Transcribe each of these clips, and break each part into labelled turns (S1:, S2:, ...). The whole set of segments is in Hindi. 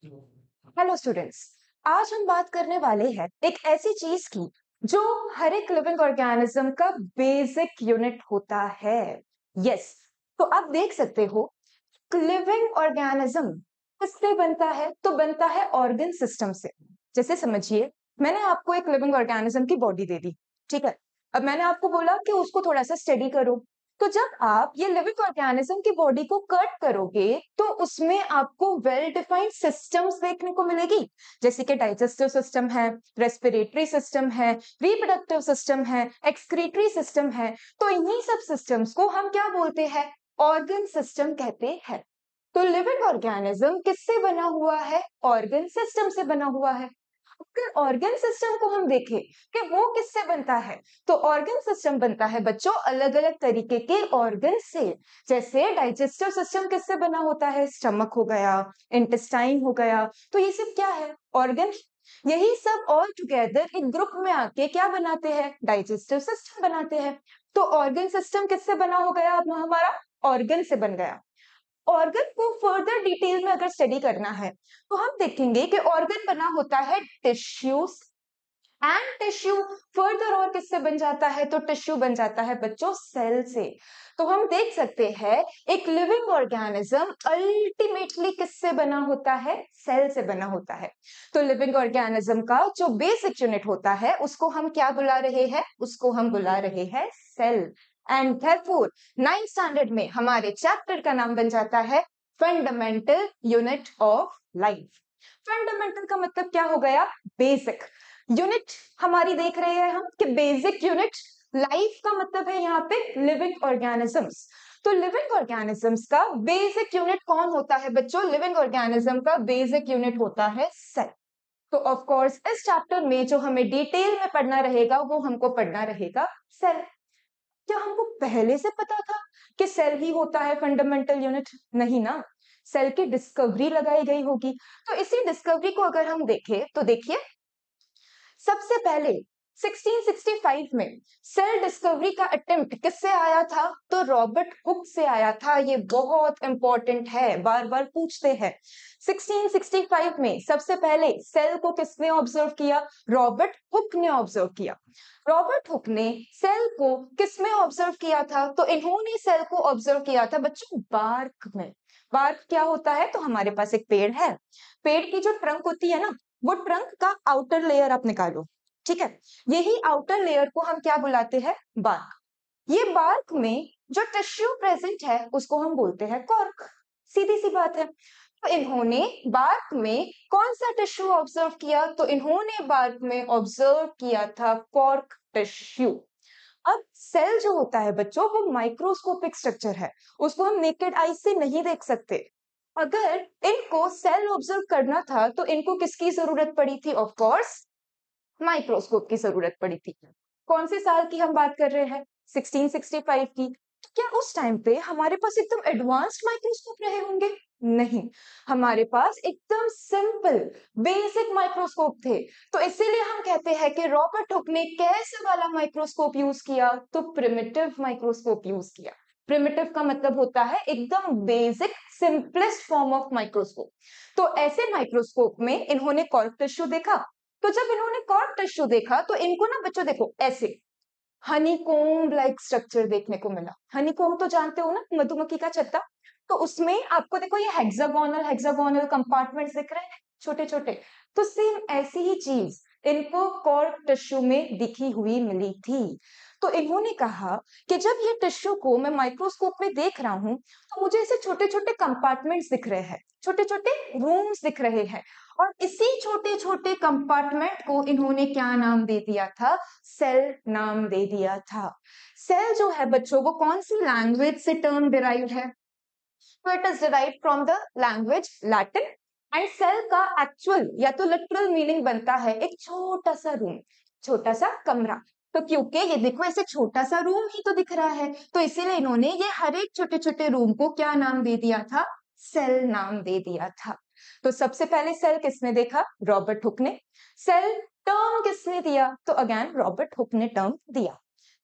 S1: Hello students. आज हम बात करने वाले हैं एक ऐसी चीज की जो हर एक लिविंग ऑर्गेनिज्म का बेसिक यूनिट होता है। यस, तो आप देख सकते हो लिविंग ऑर्गेनिज्म किससे बनता है? तो बनता है ऑर्गन सिस्टम से। जैसे समझिए, मैंने आपको एक लिविंग ऑर्गेनिज्म की बॉडी दे दी, ठीक है। अब मैंने आपको बोला कि उसको थोड़ा सा स्टडी करो। तो जब आप ये लिविंग ऑर्गेनिज्म की बॉडी को कट करोगे तो उसमें आपको वेल डिफाइंड सिस्टम्स देखने को मिलेगी, जैसे कि डाइजेस्टिव सिस्टम है, रेस्पिरेटरी सिस्टम है, रिप्रोडक्टिव सिस्टम है, एक्सक्रीटरी सिस्टम है। तो इन्हीं सब सिस्टम्स को हम क्या बोलते हैं? ऑर्गन सिस्टम कहते हैं। तो लिविंग ऑर्गेनिज्म किससे बना हुआ है? ऑर्गन सिस्टम से बना हुआ है। अगर ऑर्गन सिस्टम को हम देखें कि वो किससे बनता है, तो ऑर्गन सिस्टम बनता है बच्चों अलग अलग तरीके के ऑर्गन से। जैसे डाइजेस्टिव सिस्टम किससे बना होता है? स्टमक हो गया, इंटेस्टाइन हो गया। तो ये सब क्या है? ऑर्गन। यही सब ऑल टुगेदर एक ग्रुप में आके क्या बनाते हैं? डाइजेस्टिव सिस्टम बनाते हैं। तो ऑर्गन सिस्टम किससे बना हो गया? अब हमारा ऑर्गन से बन गया। ऑर्गन को फर्दर डिटेल में अगर स्टडी करना है तो हम देखेंगे कि ऑर्गन बना होता है टिश्यूज, एंड टिश्यू फर्दर और किससे बन जाता है? तो टिश्यू बन जाता है बच्चों सेल से। तो हम देख सकते हैं एक लिविंग ऑर्गेनिज्म अल्टीमेटली किससे बना होता है? सेल से बना होता है। तो लिविंग ऑर्गेनिज्म का जो बेसिक यूनिट होता है उसको हम क्या बुला रहे हैं? उसको हम बुला रहे हैं cell. And therefore 9th standard में हमारे चैप्टर का नाम बन जाता है fundamental unit of life. Fundamental का मतलब क्या हो गया? Basic unit. हमारी देख रहे हैं हम कि बेसिक यूनिट लाइफ का मतलब है यहाँ पे लिविंग ऑर्गेनिजम्स। तो लिविंग ऑर्गेनिजम्स का बेसिक यूनिट कौन होता है बच्चों? लिविंग ऑर्गेनिज्म का बेसिक यूनिट होता है सेल। तो ऑफ कोर्स इस चैप्टर में जो हमें डिटेल में पढ़ना रहेगा वो हमको पढ़ना रहेगा सेल। क्या हमको पहले से पता था कि सेल ही होता है फंडामेंटल यूनिट? नहीं ना, सेल की डिस्कवरी लगाई गई होगी। तो इसी डिस्कवरी को अगर हम देखें तो देखिए, सबसे पहले 1665 में सेल डिस्कवरी का अटेम्प्ट किससे आया था? तो रॉबर्ट हुक से आया था। ये बहुत इंपॉर्टेंट है, बार बार पूछते हैं। 1665 में सबसे पहले सेल को किसने ऑब्जर्व किया? रॉबर्ट हुक ने ऑब्जर्व किया। रॉबर्ट हुक ने सेल को किसमें ऑब्जर्व किया था? तो इन्होंने सेल को ऑब्जर्व किया था बच्चों बार्क में। बार्क क्या होता है? तो हमारे पास एक पेड़ है, पेड़ की जो ट्रंक होती है ना, वो ट्रंक का आउटर लेयर आप निकालो, ठीक है। यही आउटर लेयर को हम क्या बुलाते हैं? बार्क। ये बार्क में जो टिश्यू प्रेजेंट है उसको हम बोलते हैं कॉर्क। सीधी सी बात है। तो इन्होंने बार्क में कौन सा टिश्यू ऑब्जर्व किया? तो इन्होंने बार्क में ऑब्जर्व किया था कॉर्क टिश्यू। अब सेल जो होता है बच्चों वो माइक्रोस्कोपिक स्ट्रक्चर है, उसको हम नेकेड आई से नहीं देख सकते। अगर इनको सेल ऑब्जर्व करना था तो इनको किसकी जरूरत पड़ी थी? ऑफ कोर्स माइक्रोस्कोप की जरूरत पड़ी थी। कौन से साल की हम बात कर रहे हैं? 1665 की। तो क्या उस टाइम पे हमारे पास एकदम एडवांस्ड माइक्रोस्कोप रहे होंगे? नहीं, हमारे पास एकदम सिंपल बेसिक माइक्रोस्कोप थे। तो इसीलिए हम कहते हैं कि रॉबर्ट हुक ने कैसे वाला माइक्रोस्कोप यूज किया? तो प्रिमिटिव माइक्रोस्कोप यूज किया। प्रिमिटिव का मतलब होता है एकदम basic simplest form of microscope. तो ऐसे माइक्रोस्कोप में इन्होंने कॉर्क टिश्यू देखा। तो जब इन्होंने कॉर्क टिश्यू देखा तो इनको ना बच्चों देखो ऐसे हनीकॉम्ब लाइक स्ट्रक्चर देखने को मिला। हनीकॉम्ब तो जानते हो ना, मधुमक्खी का छत्ता। तो उसमें आपको देखो ये हेक्सागोनल हेक्सागोनल कंपार्टमेंट्स दिख रहे हैं, छोटे छोटे। तो सेम ऐसी ही चीज इनको कॉर्क टिश्यू में दिखी हुई मिली थी। तो इन्होंने कहा कि जब ये टिश्यू को मैं माइक्रोस्कोप में देख रहा हूं तो मुझे ऐसे छोटे छोटे कंपार्टमेंट्स दिख रहे हैं, छोटे छोटे रूम्स दिख रहे हैं। और इसी छोटे छोटे कंपार्टमेंट को इन्होंने क्या नाम दे दिया था? सेल नाम दे दिया था। सेल जो है बच्चों वो कौन सी लैंग्वेज से टर्म डिराइव्ड है? तो it is derived from the language Latin. And cell का एक्चुअल या तो लिटरल मीनिंग बनता है एक छोटा सा रूम, छोटा सा कमरा। तो क्योंकि ये देखो ऐसे छोटा सा रूम ही तो दिख रहा है, तो इसीलिए इन्होंने ये हर एक छोटे छोटे रूम को क्या नाम दे दिया था? सेल नाम दे दिया था। तो सबसे पहले सेल किसने देखा? रॉबर्ट हुक ने। सेल टर्म किसने दिया? तो अगेन रॉबर्ट हुक ने टर्म दिया।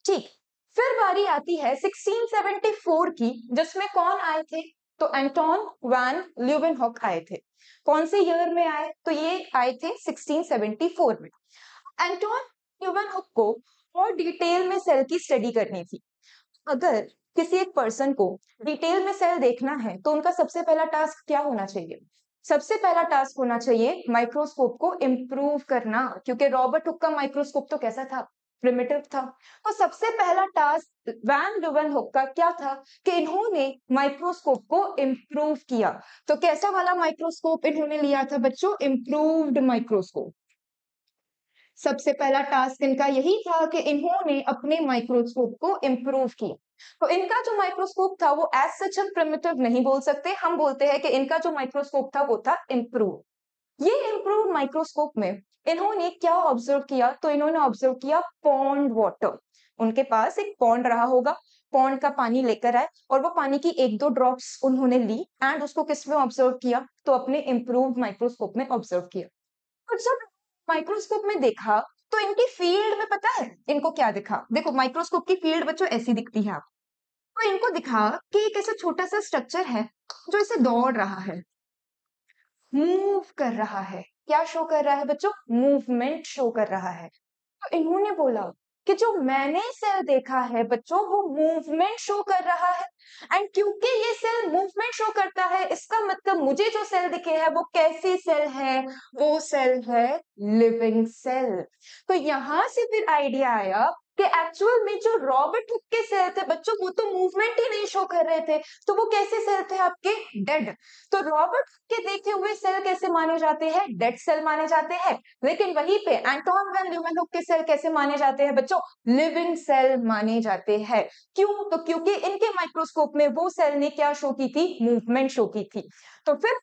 S1: ठीक। फिर बारी आती है 1674 की, जिसमें कौन आए थे? तो एंटोन वैन ल्यूवेनहॉक आए थे। कौन से ईयर में आए? तो ये आए थे 1674 में। एंटोन न्यूमैन को और डिटेल में सेल की स्टडी करनी थी। अगर किसी एक पर्सन को डिटेल में सेल देखना है तो उनका सबसे पहला टास्क क्या होना चाहिए? सबसे पहला टास्क होना चाहिए माइक्रोस्कोप को इम्प्रूव करना, क्योंकि रॉबर्ट हुक का माइक्रोस्कोप तो कैसा था? प्रिमिटिव था। तो सबसे पहला टास्क वैन ल्यूवन हुक का क्या था कि इन्होंने माइक्रोस्कोप को इम्प्रूव किया। तो कैसा वाला माइक्रोस्कोप इन्होंने लिया था बच्चों? Improved microscope. सबसे पहला टास्क इनका यही था कि इन्होंने अपने माइक्रोस्कोप को इम्प्रूव किया। तो इनका जो माइक्रोस्कोप था वो एज सच हम प्रिमिटिव नहीं बोल सकते, हम बोलते हैं कि इनका जो माइक्रोस्कोप था वो था इम्प्रूव। ये इम्प्रूव माइक्रोस्कोप में इन्होंने क्या ऑब्जर्व किया? तो इन्होंने ऑब्जर्व किया पॉन्ड वाटर। उनके पास एक पॉन्ड रहा होगा, पॉन्ड का पानी लेकर आए और वो पानी की एक दो ड्रॉप्स उन्होंने ली एंड उसको किस में ऑब्जर्व किया? तो अपने इम्प्रूव माइक्रोस्कोप में ऑब्जर्व किया। और जब माइक्रोस्कोप में देखा तो इनकी फील्ड में पता है इनको क्या दिखा? देखो माइक्रोस्कोप की फील्ड बच्चों ऐसी दिखती है आपको। तो इनको दिखा कि एक ऐसा छोटा सा स्ट्रक्चर है जो इसे दौड़ रहा है, मूव कर रहा है। क्या शो कर रहा है बच्चों? मूवमेंट शो कर रहा है। तो इन्होंने बोला कि जो मैंने सेल देखा है बच्चों वो मूवमेंट शो कर रहा है। एंड क्योंकि ये सेल मूवमेंट शो करता है इसका मतलब मुझे जो सेल दिखे है वो कैसी सेल है? वो सेल है लिविंग सेल। तो यहां से फिर आइडिया आया कि एक्चुअल में जो रॉबर्ट हुक के सेल थे बच्चों वो तो मूवमेंट ही नहीं शो कर रहे थे, तो वो कैसे सेल थे आपके? डेड। तो रॉबर्ट हुक के देखे हुए सेल कैसे माने जाते हैं? डेड सेल माने जाते हैं। लेकिन वहीं पे एंटोन वैन ल्यूवेनहुक के सेल कैसे माने जाते हैं बच्चों? लिविंग सेल माने जाते हैं। क्यों? तो क्योंकि इनके माइक्रोस्कोप में वो सेल ने क्या शो की थी? मूवमेंट शो की थी। तो फिर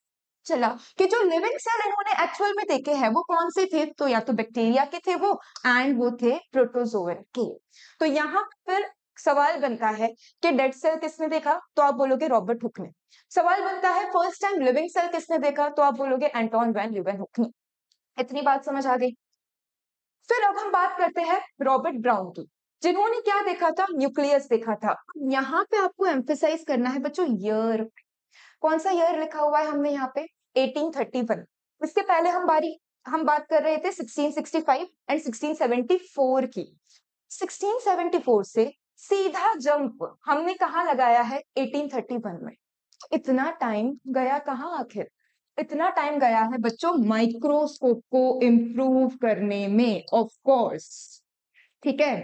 S1: चला कि जो लिविंग सेल इन्होंने एक्चुअल में देखे हैं वो कौन से थे? तो या तो बैक्टीरिया के थे वो एंड वो थे प्रोटोजोआ के। तो यहाँ फिर सवाल बनता है कि डेड सेल किसने देखा? तो आप बोलोगे रॉबर्ट हुक ने। सवाल बनता है फर्स्ट टाइम लिविंग सेल किसने देखा? तो आप बोलोगे एंटोन वैन ल्यूवेनहुक ने। इतनी बात समझ आ गई। फिर अब हम बात करते हैं रॉबर्ट ब्राउन की, जिन्होंने क्या देखा था? न्यूक्लियस देखा था। यहाँ पे आपको एम्फेसाइज करना है बच्चों ईयर। कौन सा ईयर लिखा हुआ है हमने यहाँ पे? 1831। इसके पहले हम बात कर रहे थे 1665 एंड 1674 की। 1674 से सीधा जंप हमने कहाँ लगाया है? 1831 में। इतना टाइम गया कहाँ आखिर? इतना टाइम गया है बच्चों माइक्रोस्कोप को इम्प्रूव करने में, ऑफ कोर्स। ठीक है।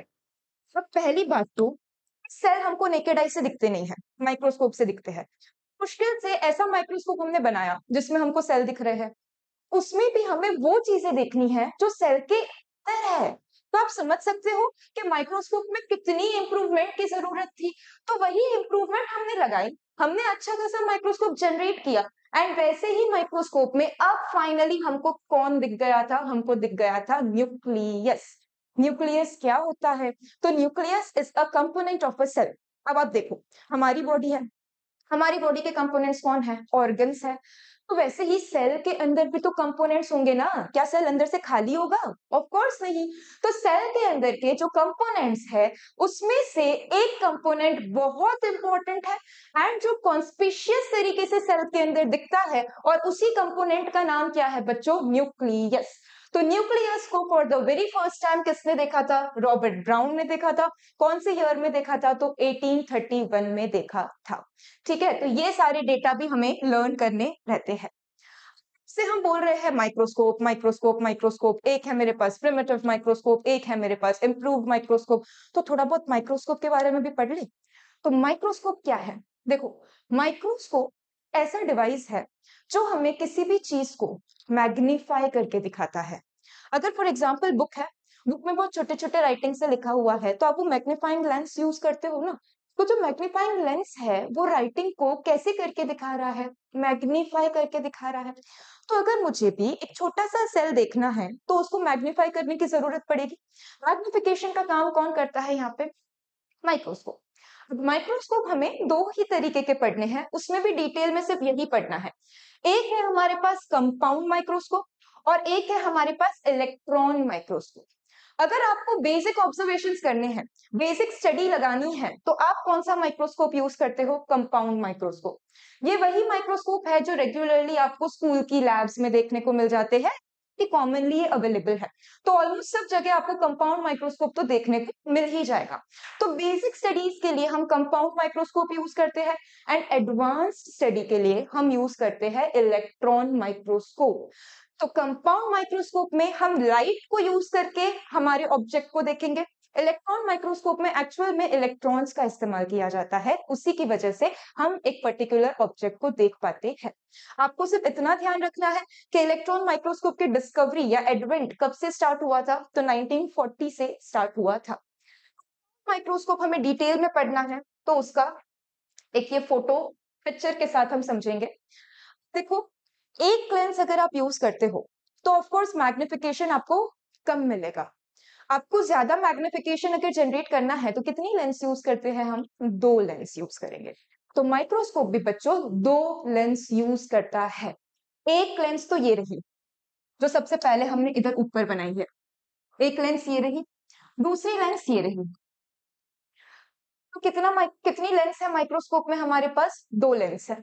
S1: अब पहली बात तो सेल हमको नेकेड आई से दिखते नहीं है, माइक्रोस्कोप से दिखते हैं। मुश्किल से ऐसा माइक्रोस्कोप हमने बनाया जिसमें हमको सेल दिख रहे हैं, उसमें भी हमें वो चीजें देखनी है जो सेल के अंदर है। तो आप समझ सकते हो कि माइक्रोस्कोप में कितनी इंप्रूवमेंट की जरूरत थी। तो वही इंप्रूवमेंट हमने लगाई, हमने अच्छा खासा माइक्रोस्कोप जनरेट किया एंड वैसे ही माइक्रोस्कोप में अब फाइनली हमको कौन दिख गया था? हमको दिख गया था न्यूक्लियस। न्यूक्लियस क्या होता है? तो nucleus is a component of a cell. अब आप देखो, हमारी बॉडी है, हमारी बॉडी के कंपोनेंट्स कौन है? ऑर्गन्स है। तो वैसे ही सेल के अंदर भी तो कंपोनेंट्स होंगे ना। क्या सेल अंदर से खाली होगा? ऑफ कोर्स नहीं। तो सेल के अंदर के जो कंपोनेंट्स है उसमें से एक कंपोनेंट बहुत इंपॉर्टेंट है एंड जो कॉन्स्पिशियस तरीके से सेल के अंदर दिखता है और उसी कंपोनेंट का नाम क्या है बच्चों? न्यूक्लियस। तो न्यूक्लियस को for the very first time किसने देखा था? रॉबर्ट ब्राउन ने देखा था। कौन से ईयर में देखा था? तो 1831 में देखा था। ठीक है। तो ये सारे डेटा भी हमें लर्न करने रहते हैं। से हम बोल रहे हैं माइक्रोस्कोप माइक्रोस्कोप माइक्रोस्कोप, एक है मेरे पास प्रिमिटिव माइक्रोस्कोप, एक है मेरे पास इम्प्रूव्ड माइक्रोस्कोप। तो थोड़ा बहुत माइक्रोस्कोप के बारे में भी पढ़ ले। तो माइक्रोस्कोप क्या है? देखो, माइक्रोस्कोप ऐसा डिवाइस है जो हमें किसी भी चीज को मैग्नीफाई करके दिखाता है। अगर फॉर एग्जाम्पल बुक है, बुक में बहुत छोटे छोटे राइटिंग से लिखा हुआ है तो आप वो मैग्नीफाइंग लेंस यूज करते हो ना। तो जो मैग्नीफाइंग लेंस है वो राइटिंग को कैसे करके दिखा रहा है? मैग्नीफाई करके दिखा रहा है। तो अगर मुझे भी एक छोटा सा सेल देखना है तो उसको मैग्नीफाई करने की जरूरत पड़ेगी। मैग्निफिकेशन का काम कौन करता है यहाँ पे? माइक्रोस्कोप। माइक्रोस्कोप हमें दो ही तरीके के पढ़ने हैं, उसमें भी डिटेल में सिर्फ यही पढ़ना है। एक है हमारे पास कंपाउंड माइक्रोस्कोप और एक है हमारे पास इलेक्ट्रॉन माइक्रोस्कोप। अगर आपको बेसिक ऑब्जर्वेशंस करने हैं, बेसिक स्टडी लगानी है, तो आप कौन सा माइक्रोस्कोप यूज करते हो? Compound microscope. ये वही माइक्रोस्कोप है जो रेगुलरली आपको स्कूल की लैब्स में देखने को मिल जाते हैं, कि कॉमनली ये अवेलेबल है। तो ऑलमोस्ट सब जगह आपको कंपाउंड माइक्रोस्कोप तो देखने को मिल ही जाएगा। तो बेसिक स्टडीज के लिए हम कंपाउंड माइक्रोस्कोप यूज करते हैं, एंड एडवांस्ड स्टडी के लिए हम यूज करते हैं इलेक्ट्रॉन माइक्रोस्कोप। तो कंपाउंड माइक्रोस्कोप में हम लाइट को यूज करके हमारे ऑब्जेक्ट को देखेंगे। इलेक्ट्रॉन माइक्रोस्कोप में एक्चुअल में इलेक्ट्रॉन्स का इस्तेमाल किया जाता है, उसी की वजह से हम एक पर्टिकुलर ऑब्जेक्ट को देख पाते हैं। आपको सिर्फ इतना ध्यान रखना है कि इलेक्ट्रॉन माइक्रोस्कोप की डिस्कवरी या एडवेंट कब से स्टार्ट हुआ था? तो 1940 से स्टार्ट हुआ था। माइक्रोस्कोप हमें डिटेल में पढ़ना है तो उसका एक ये फोटो पिक्चर के साथ हम समझेंगे। देखो, एक लेंस अगर आप यूज करते हो तो ऑफ कोर्स मैग्निफिकेशन आपको कम मिलेगा। आपको ज्यादा मैग्निफिकेशन अगर जनरेट करना है तो कितनी लेंस यूज करते हैं हम? 2 लेंस यूज करेंगे। तो माइक्रोस्कोप भी बच्चों 2 लेंस यूज करता है। एक लेंस तो ये रही जो सबसे पहले हमने इधर ऊपर बनाई है, एक लेंस ये रही, दूसरी लेंस ये रही। तो कितनी लेंस है माइक्रोस्कोप में? हमारे पास 2 लेंस है।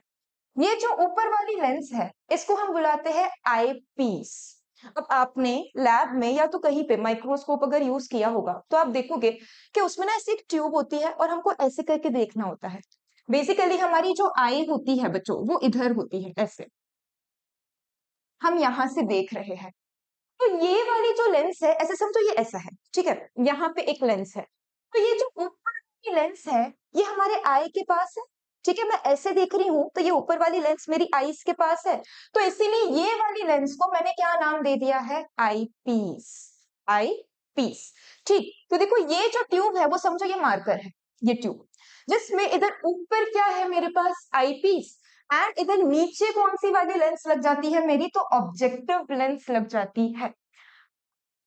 S1: ये जो ऊपर वाली लेंस है इसको हम बुलाते हैं आई पीस। अब आपने लैब में या तो कहीं पे माइक्रोस्कोप अगर यूज किया होगा तो आप देखोगे कि उसमें ना ऐसी एक ट्यूब होती है और हमको ऐसे करके देखना होता है। बेसिकली हमारी जो आई होती है बच्चों वो इधर होती है, ऐसे हम यहां से देख रहे हैं। तो ये वाली जो लेंस है ऐसे समझो, ये ऐसा है, ठीक है, यहाँ पे एक लेंस है। तो ये जो ऊपर की लेंस है ये हमारे आई के पास है, ठीक है, मैं ऐसे देख रही हूं तो ये ऊपर वाली लेंस मेरी आईज के पास है। तो इसीलिए ये वाली लेंस को मैंने क्या नाम दे दिया है? आई पीस। आई पीस। ठीक, तो देखो ये जो ट्यूब है वो समझो ये मार्कर है, ये ट्यूब जिसमें इधर ऊपर क्या है मेरे पास? आई पीस, एंड इधर नीचे कौन सी वाली लेंस लग जाती है मेरी? तो ऑब्जेक्टिव लेंस लग जाती है।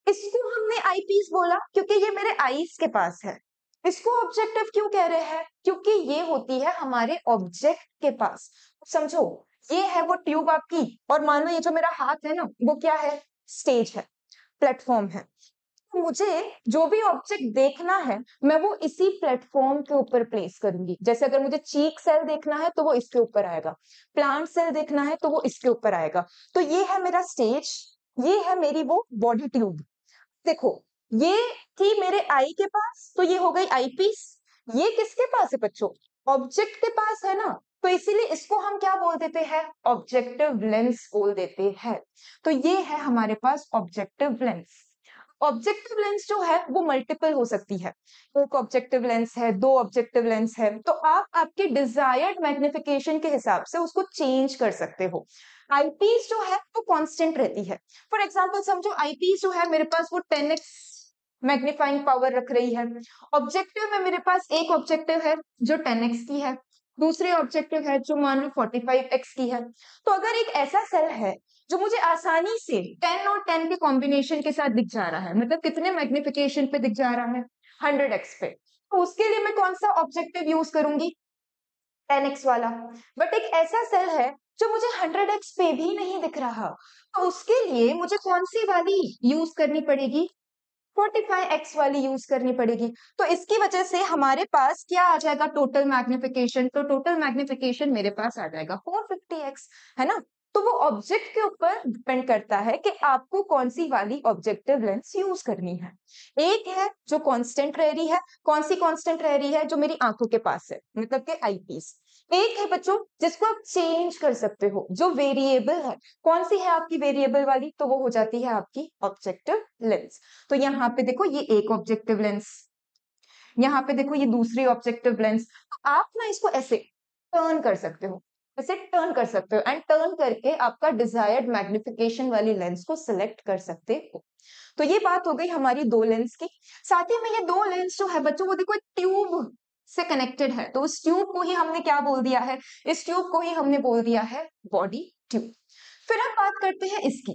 S1: इसको हमने आईपीस बोला क्योंकि ये मेरे आईज के पास है। इसको ऑब्जेक्टिव क्यों कह रहे हैं? क्योंकि ये होती है हमारे ऑब्जेक्ट के पास। समझो, ये है वो ट्यूब आपकी, और मान लो ये जो मेरा हाथ है ना वो क्या है? स्टेज है, प्लेटफॉर्म है। तो मुझे जो भी ऑब्जेक्ट देखना है मैं वो इसी प्लेटफॉर्म के ऊपर प्लेस करूंगी। जैसे अगर मुझे चीक सेल देखना है तो वो इसके ऊपर आएगा, प्लांट सेल देखना है तो वो इसके ऊपर आएगा। तो ये है मेरा स्टेज, ये है मेरी वो बॉडी ट्यूब। देखो, ये थी मेरे आई के पास तो ये हो गई आई पीस। ये किसके पास है बच्चों? ऑब्जेक्ट के पास है ना, तो इसीलिए इसको हम क्या बोल देते हैं? ऑब्जेक्टिव लेंस बोल देते हैं। तो ये है हमारे पास ऑब्जेक्टिव लेंस। ऑब्जेक्टिव लेंस जो है वो मल्टीपल हो सकती है, एक ऑब्जेक्टिव लेंस है, 2 ऑब्जेक्टिव लेंस है, तो आप आपके डिजायर्ड मैग्निफिकेशन के हिसाब से उसको चेंज कर सकते हो। आईपीस जो है वो कांस्टेंट रहती है। फॉर एग्जांपल समझो, आईपीस जो है मेरे पास वो 10x मैग्नीफाइंग पावर रख रही है। ऑब्जेक्टिव में मेरे पास एक ऑब्जेक्टिव है जो 10x की है, दूसरी ऑब्जेक्टिव है जो मान लो 45x की है। तो अगर एक ऐसा सेल है जो मुझे आसानी से 10 और 10 के कॉम्बिनेशन के साथ दिख जा रहा है, मतलब कितने मैग्निफिकेशन पे दिख जा रहा है? 100x पे, तो उसके लिए मैं कौन सा ऑब्जेक्टिव यूज करूंगी? 10x वाला। बट एक ऐसा सेल है जो मुझे 100x पे भी नहीं दिख रहा, तो उसके लिए मुझे कौन सी वाली यूज करनी पड़ेगी? 45x वाली यूज करनी पड़ेगी। तो इसकी वजह से हमारे पास क्या आ जाएगा? Total magnification. तो टोटल मैग्निफिकेशन मेरे पास आ जाएगा 450x, है ना। तो वो ऑब्जेक्ट के ऊपर डिपेंड करता है कि आपको कौन सी वाली ऑब्जेक्टिव लेंस यूज करनी है। एक है जो कांस्टेंट रह रही है, कौन सी कांस्टेंट रह रही है? जो मेरी आंखों के पास है, मतलब के आईपीस। एक है बच्चों जिसको आप चेंज कर सकते हो, जो वेरिएबल है। कौन सी है आपकी वेरिएबल वाली? तो वो हो जाती है आपकी ऑब्जेक्टिव लेंस। तो यहाँ पे देखो ये एक ऑब्जेक्टिव लेंस, यहाँ पे देखो ये दूसरी ऑब्जेक्टिव लेंस। तो आप ना इसको ऐसे टर्न कर सकते हो, ऐसे टर्न कर सकते हो, एंड टर्न करके आपका डिजायर्ड मैग्निफिकेशन वाली लेंस को सिलेक्ट कर सकते हो। तो ये बात हो गई हमारी 2 लेंस की। साथ ही में ये 2 लेंस जो है बच्चों वो देखो एक ट्यूब से कनेक्टेड है, तो उस ट्यूब को ही हमने क्या बोल दिया है? इस ट्यूब को ही हमने बोल दिया है बॉडी ट्यूब। फिर हम बात करते हैं इसकी।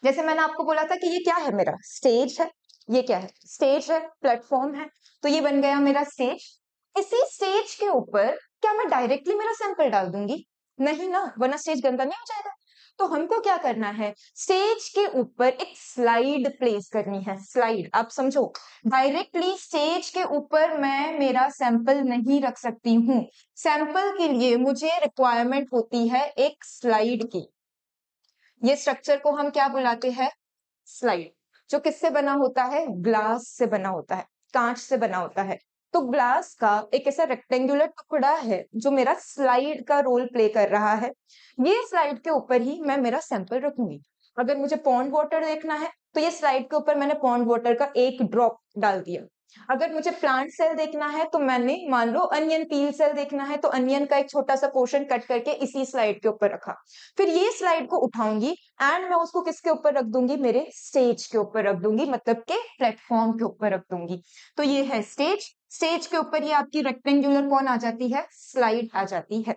S1: जैसे मैंने आपको बोला था कि ये क्या है? मेरा स्टेज है। ये क्या है? स्टेज है, प्लेटफॉर्म है। तो ये बन गया मेरा स्टेज। इसी स्टेज के ऊपर क्या मैं डायरेक्टली मेरा सैंपल डाल दूंगी? नहीं ना, वरना स्टेज गंदा नहीं हो जाएगा। तो हमको क्या करना है, स्टेज के ऊपर एक स्लाइड प्लेस करनी है। स्लाइड आप समझो, डायरेक्टली स्टेज के ऊपर मैं मेरा सैंपल नहीं रख सकती हूँ। सैंपल के लिए मुझे रिक्वायरमेंट होती है एक स्लाइड की। ये स्ट्रक्चर को हम क्या बुलाते हैं, स्लाइड, जो किससे बना होता है, ग्लास से बना होता है, कांच से बना होता है। तो ग्लास का एक ऐसा रेक्टेंगुलर टुकड़ा है जो मेरा स्लाइड का रोल प्ले कर रहा है। ये स्लाइड के ऊपर ही मैं मेरा सैंपल रखूंगी। अगर मुझे पॉन्ड वाटर देखना है तो ये स्लाइड के ऊपर मैंने पॉन्ड वाटर का एक ड्रॉप डाल दिया। अगर मुझे प्लांट सेल देखना है तो मैंने मान लो अनियन पील सेल देखना है तो अनियन का एक छोटा सा पोर्शन कट करके इसी स्लाइड के ऊपर रखा। फिर ये स्लाइड को उठाऊंगी एंड मैं उसको किसके ऊपर रख दूंगी, मेरे स्टेज के ऊपर रख दूंगी, मतलब के प्लेटफॉर्म के ऊपर रख दूंगी। तो ये है स्टेज, स्टेज के ऊपर ये आपकी रेक्टेंगुलर कौन आ जाती है, स्लाइड आ जाती है।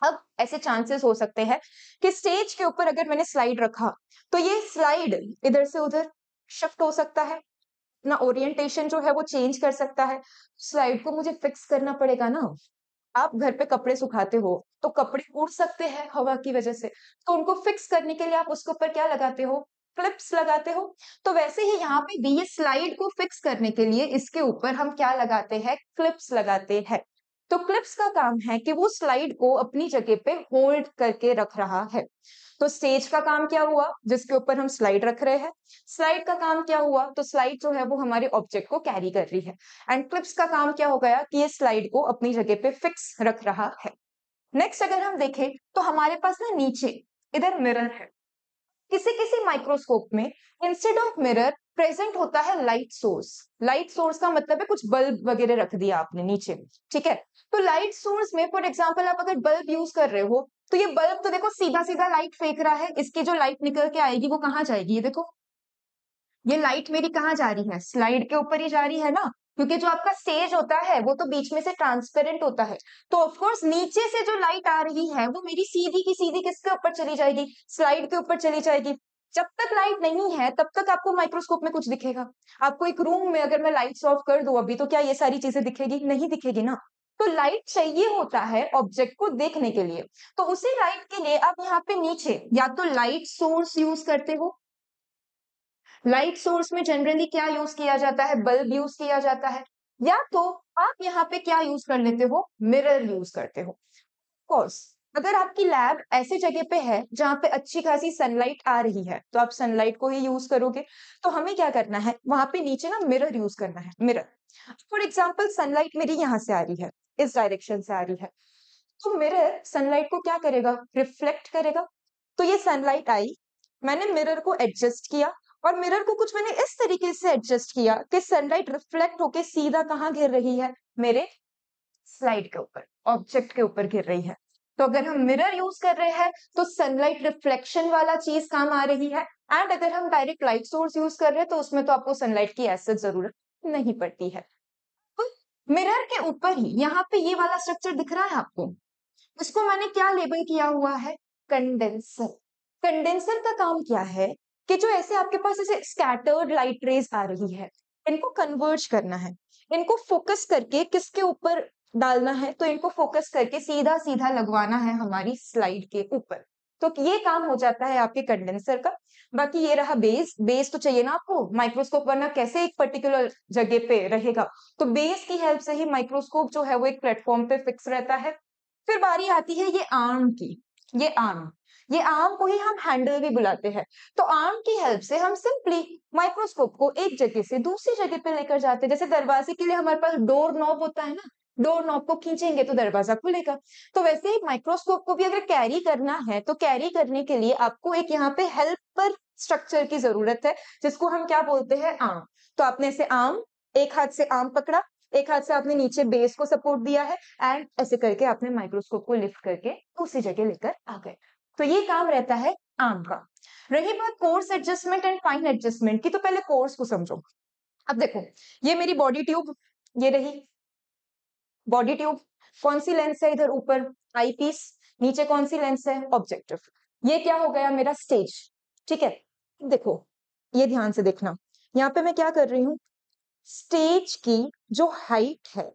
S1: अब ऐसे चांसेस हो सकते हैं कि स्टेज के ऊपर अगर मैंने स्लाइड रखा तो ये स्लाइड इधर से उधर शिफ्ट हो सकता है ना, ओरिएंटेशन जो है वो चेंज कर सकता है। स्लाइड को मुझे फिक्स करना पड़ेगा ना। आप घर पे कपड़े सुखाते हो तो कपड़े उड़ सकते हैं हवा की वजह से, तो उनको फिक्स करने के लिए आप उसके ऊपर क्या लगाते हो, क्लिप्स लगाते हो। तो वैसे ही यहाँ पे भी ये स्लाइड को फिक्स करने के लिए इसके ऊपर हम क्या लगाते हैं, क्लिप्स लगाते हैं। तो क्लिप्स का काम है कि वो स्लाइड को अपनी जगह पे होल्ड करके रख रहा है। तो स्टेज का काम क्या हुआ, जिसके ऊपर हम स्लाइड रख रहे हैं। स्लाइड का काम क्या हुआ, तो स्लाइड जो है वो हमारे ऑब्जेक्ट को कैरी कर रही है। एंड क्लिप्स का काम क्या हो गया कि ये स्लाइड को अपनी जगह पे फिक्स रख रहा है। नेक्स्ट अगर हम देखें तो हमारे पास ना नीचे इधर मिरर है। किसी किसी माइक्रोस्कोप में इंस्टेड ऑफ मिरर प्रेजेंट होता है लाइट सोर्स। लाइट सोर्स का मतलब है कुछ बल्ब वगैरह रख दिया आपने नीचे, ठीक है। तो लाइट सोर्स में फॉर एग्जांपल आप अगर बल्ब यूज कर रहे हो तो ये बल्ब तो देखो सीधा सीधा लाइट फेंक रहा है, इसकी जो लाइट निकल के आएगी वो कहाँ जाएगी, ये देखो ये लाइट मेरी कहाँ जा रही है, स्लाइड के ऊपर ही जा रही है ना, क्योंकि जो आपका स्टेज होता है वो तो बीच में से ट्रांसपेरेंट होता है। तो ऑफ कोर्स नीचे से जो लाइट आ रही है वो मेरी सीधी की सीधी किसके ऊपर चली जाएगी, स्लाइड के ऊपर चली जाएगी। जब तक लाइट नहीं है तब तक आपको माइक्रोस्कोप में कुछ दिखेगा। आपको एक रूम में अगर मैं लाइट्स ऑफ कर दूं अभी तो क्या ये सारी चीजें दिखेगी, नहीं दिखेगी ना। तो लाइट चाहिए होता है ऑब्जेक्ट को देखने के लिए। तो उसी लाइट के लिए आप यहाँ पे नीचे या तो लाइट सोर्स यूज करते हो। लाइट सोर्स में जनरली क्या यूज किया जाता है, बल्ब यूज किया जाता है। या तो आप यहाँ पे क्या यूज कर लेते हो, मिरर यूज करते हो। कोर्स अगर आपकी लैब ऐसी जगह पे है जहां पे अच्छी खासी सनलाइट आ रही है तो आप सनलाइट को ही यूज करोगे। तो हमें क्या करना है, वहां पे नीचे ना मिरर यूज करना है। मिरर फॉर एग्जाम्पल सनलाइट मेरी यहाँ से आ रही है, इस डायरेक्शन से आ रही है, तो मिरर सनलाइट को क्या करेगा, रिफ्लेक्ट करेगा। तो ये सनलाइट आई, मैंने मिरर को एडजस्ट किया और मिरर को कुछ मैंने इस तरीके से एडजस्ट किया कि सनलाइट रिफ्लेक्ट होके सीधा कहाँ गिर रही है, मेरे स्लाइड के ऊपर, ऑब्जेक्ट के ऊपर गिर रही है। तो अगर हम मिरर यूज कर रहे हैं तो सनलाइट रिफ्लेक्शन वाला चीज काम आ रही है। एंड अगर हम डायरेक्ट लाइट सोर्स यूज कर रहे हैं तो उसमें तो आपको सनलाइट की ऐसे जरूरत नहीं पड़ती है। तो मिरर के ऊपर ही यहाँ पे ये वाला स्ट्रक्चर दिख रहा है आपको, इसको मैंने क्या लेबल किया हुआ है, कंडेंसर। कंडेंसर का काम क्या है कि जो ऐसे आपके पास ऐसे स्कैटर्ड लाइट रेज आ रही है इनको कन्वर्ज करना है, इनको फोकस करके किसके ऊपर डालना है, तो इनको फोकस करके सीधा सीधा लगवाना है हमारी स्लाइड के ऊपर। तो ये काम हो जाता है आपके कंडेंसर का। बाकी ये रहा बेस, बेस तो चाहिए ना आपको, माइक्रोस्कोप वरना कैसे एक पर्टिकुलर जगह पे रहेगा। तो बेस की हेल्प से ही माइक्रोस्कोप जो है वो एक प्लेटफॉर्म पे फिक्स रहता है। फिर बारी आती है ये आर्म की। ये आर्म, ये आर्म को ही हम हैंडल भी बुलाते हैं। तो आर्म की हेल्प से हम सिंपली माइक्रोस्कोप को एक जगह से दूसरी जगह पे लेकर जाते हैं। जैसे दरवाजे के लिए हमारे पास डोर नॉब होता है ना, डोर नॉब को खींचेंगे तो दरवाजा खुलेगा। तो वैसे ही माइक्रोस्कोप को भी अगर कैरी करना है तो कैरी करने के लिए आपको एक यहाँ पे हेल्पर स्ट्रक्चर की जरूरत है जिसको हम क्या बोलते हैं, आर्म। तो आपने ऐसे आर्म, एक हाथ से आर्म पकड़ा, एक हाथ से आपने नीचे बेस को सपोर्ट दिया है एंड ऐसे करके आपने माइक्रोस्कोप को लिफ्ट करके दूसरी जगह लेकर आ गए। तो ये काम रहता है आर्म का। रही बात course adjustment and fine adjustment की, तो पहले कोर्स को समझो। अब देखो ये मेरी बॉडी ट्यूब, ये रही बॉडी ट्यूब। कौन सी लेंस है इधर ऊपर, आई पीस, नीचे कौन सी लेंस है, ऑब्जेक्टिव। ये क्या हो गया मेरा स्टेज, ठीक है। देखो ये ध्यान से देखना, यहाँ पे मैं क्या कर रही हूँ, स्टेज की जो हाइट है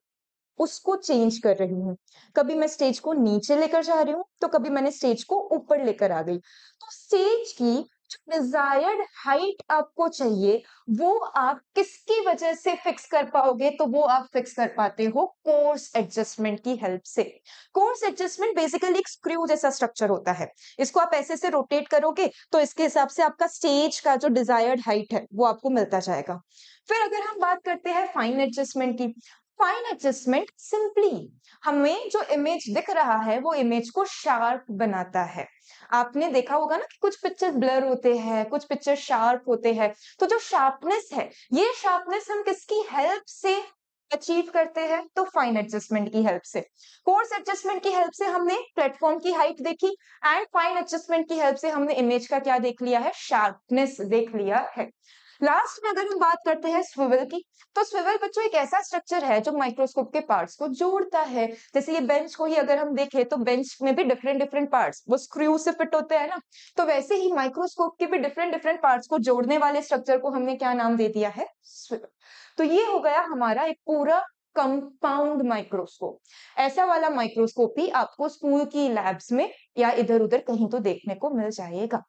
S1: उसको चेंज कर रही हूँ। कभी मैं स्टेज को नीचे लेकर जा रही हूँ, तो कभी मैंने स्टेज को ऊपर लेकर आ गई। तो स्टेज की जो डिजायर्ड हाइट आपको चाहिए, वो आप किसकी वजह से फिक्स कर पाओगे? तो वो आप फिक्स कर पाते हो कोर्स एडजस्टमेंट की हेल्प से। कोर्स एडजस्टमेंट बेसिकली एक स्क्रू जैसा स्ट्रक्चर होता है। इसको आप ऐसे से रोटेट करोगे तो इसके हिसाब से आपका स्टेज का जो डिजायर्ड हाइट है वो आपको मिलता जाएगा। फिर अगर हम बात करते हैं फाइन एडजस्टमेंट की, फाइन एडजस्टमेंट सिंपली हमें जो इमेज दिख रहा है वो इमेज को शार्प बनाता है। आपने देखा होगा ना कि कुछ पिक्चर्स ब्लर होते हैं, कुछ पिक्चर शार्प होते हैं। तो जो शार्पनेस है, ये शार्पनेस हम किसकी हेल्प से अचीव करते हैं? तो फाइन एडजस्टमेंट की हेल्प से। कोर्स एडजस्टमेंट की हेल्प से हमने प्लेटफॉर्म की हाइट देखी, एंड फाइन एडजस्टमेंट की हेल्प से हमने इमेज का क्या देख लिया है? शार्पनेस देख लिया है। लास्ट में अगर हम बात करते हैं स्विवल की, तो स्विवल बच्चों एक ऐसा स्ट्रक्चर है जो माइक्रोस्कोप के पार्ट्स को जोड़ता है। जैसे ये बेंच को ही अगर हम देखें तो बेंच में भी डिफरेंट डिफरेंट पार्ट्स वो स्क्रू से फिट होते हैं ना, तो वैसे ही माइक्रोस्कोप के भी डिफरेंट डिफरेंट पार्ट्स को जोड़ने वाले स्ट्रक्चर को हमने क्या नाम दे दिया है? स्विवल। तो ये हो गया हमारा एक पूरा कंपाउंड माइक्रोस्कोप। ऐसा वाला माइक्रोस्कोप ही आपको स्कूल की लैब्स में या इधर उधर कहीं तो देखने को मिल जाएगा।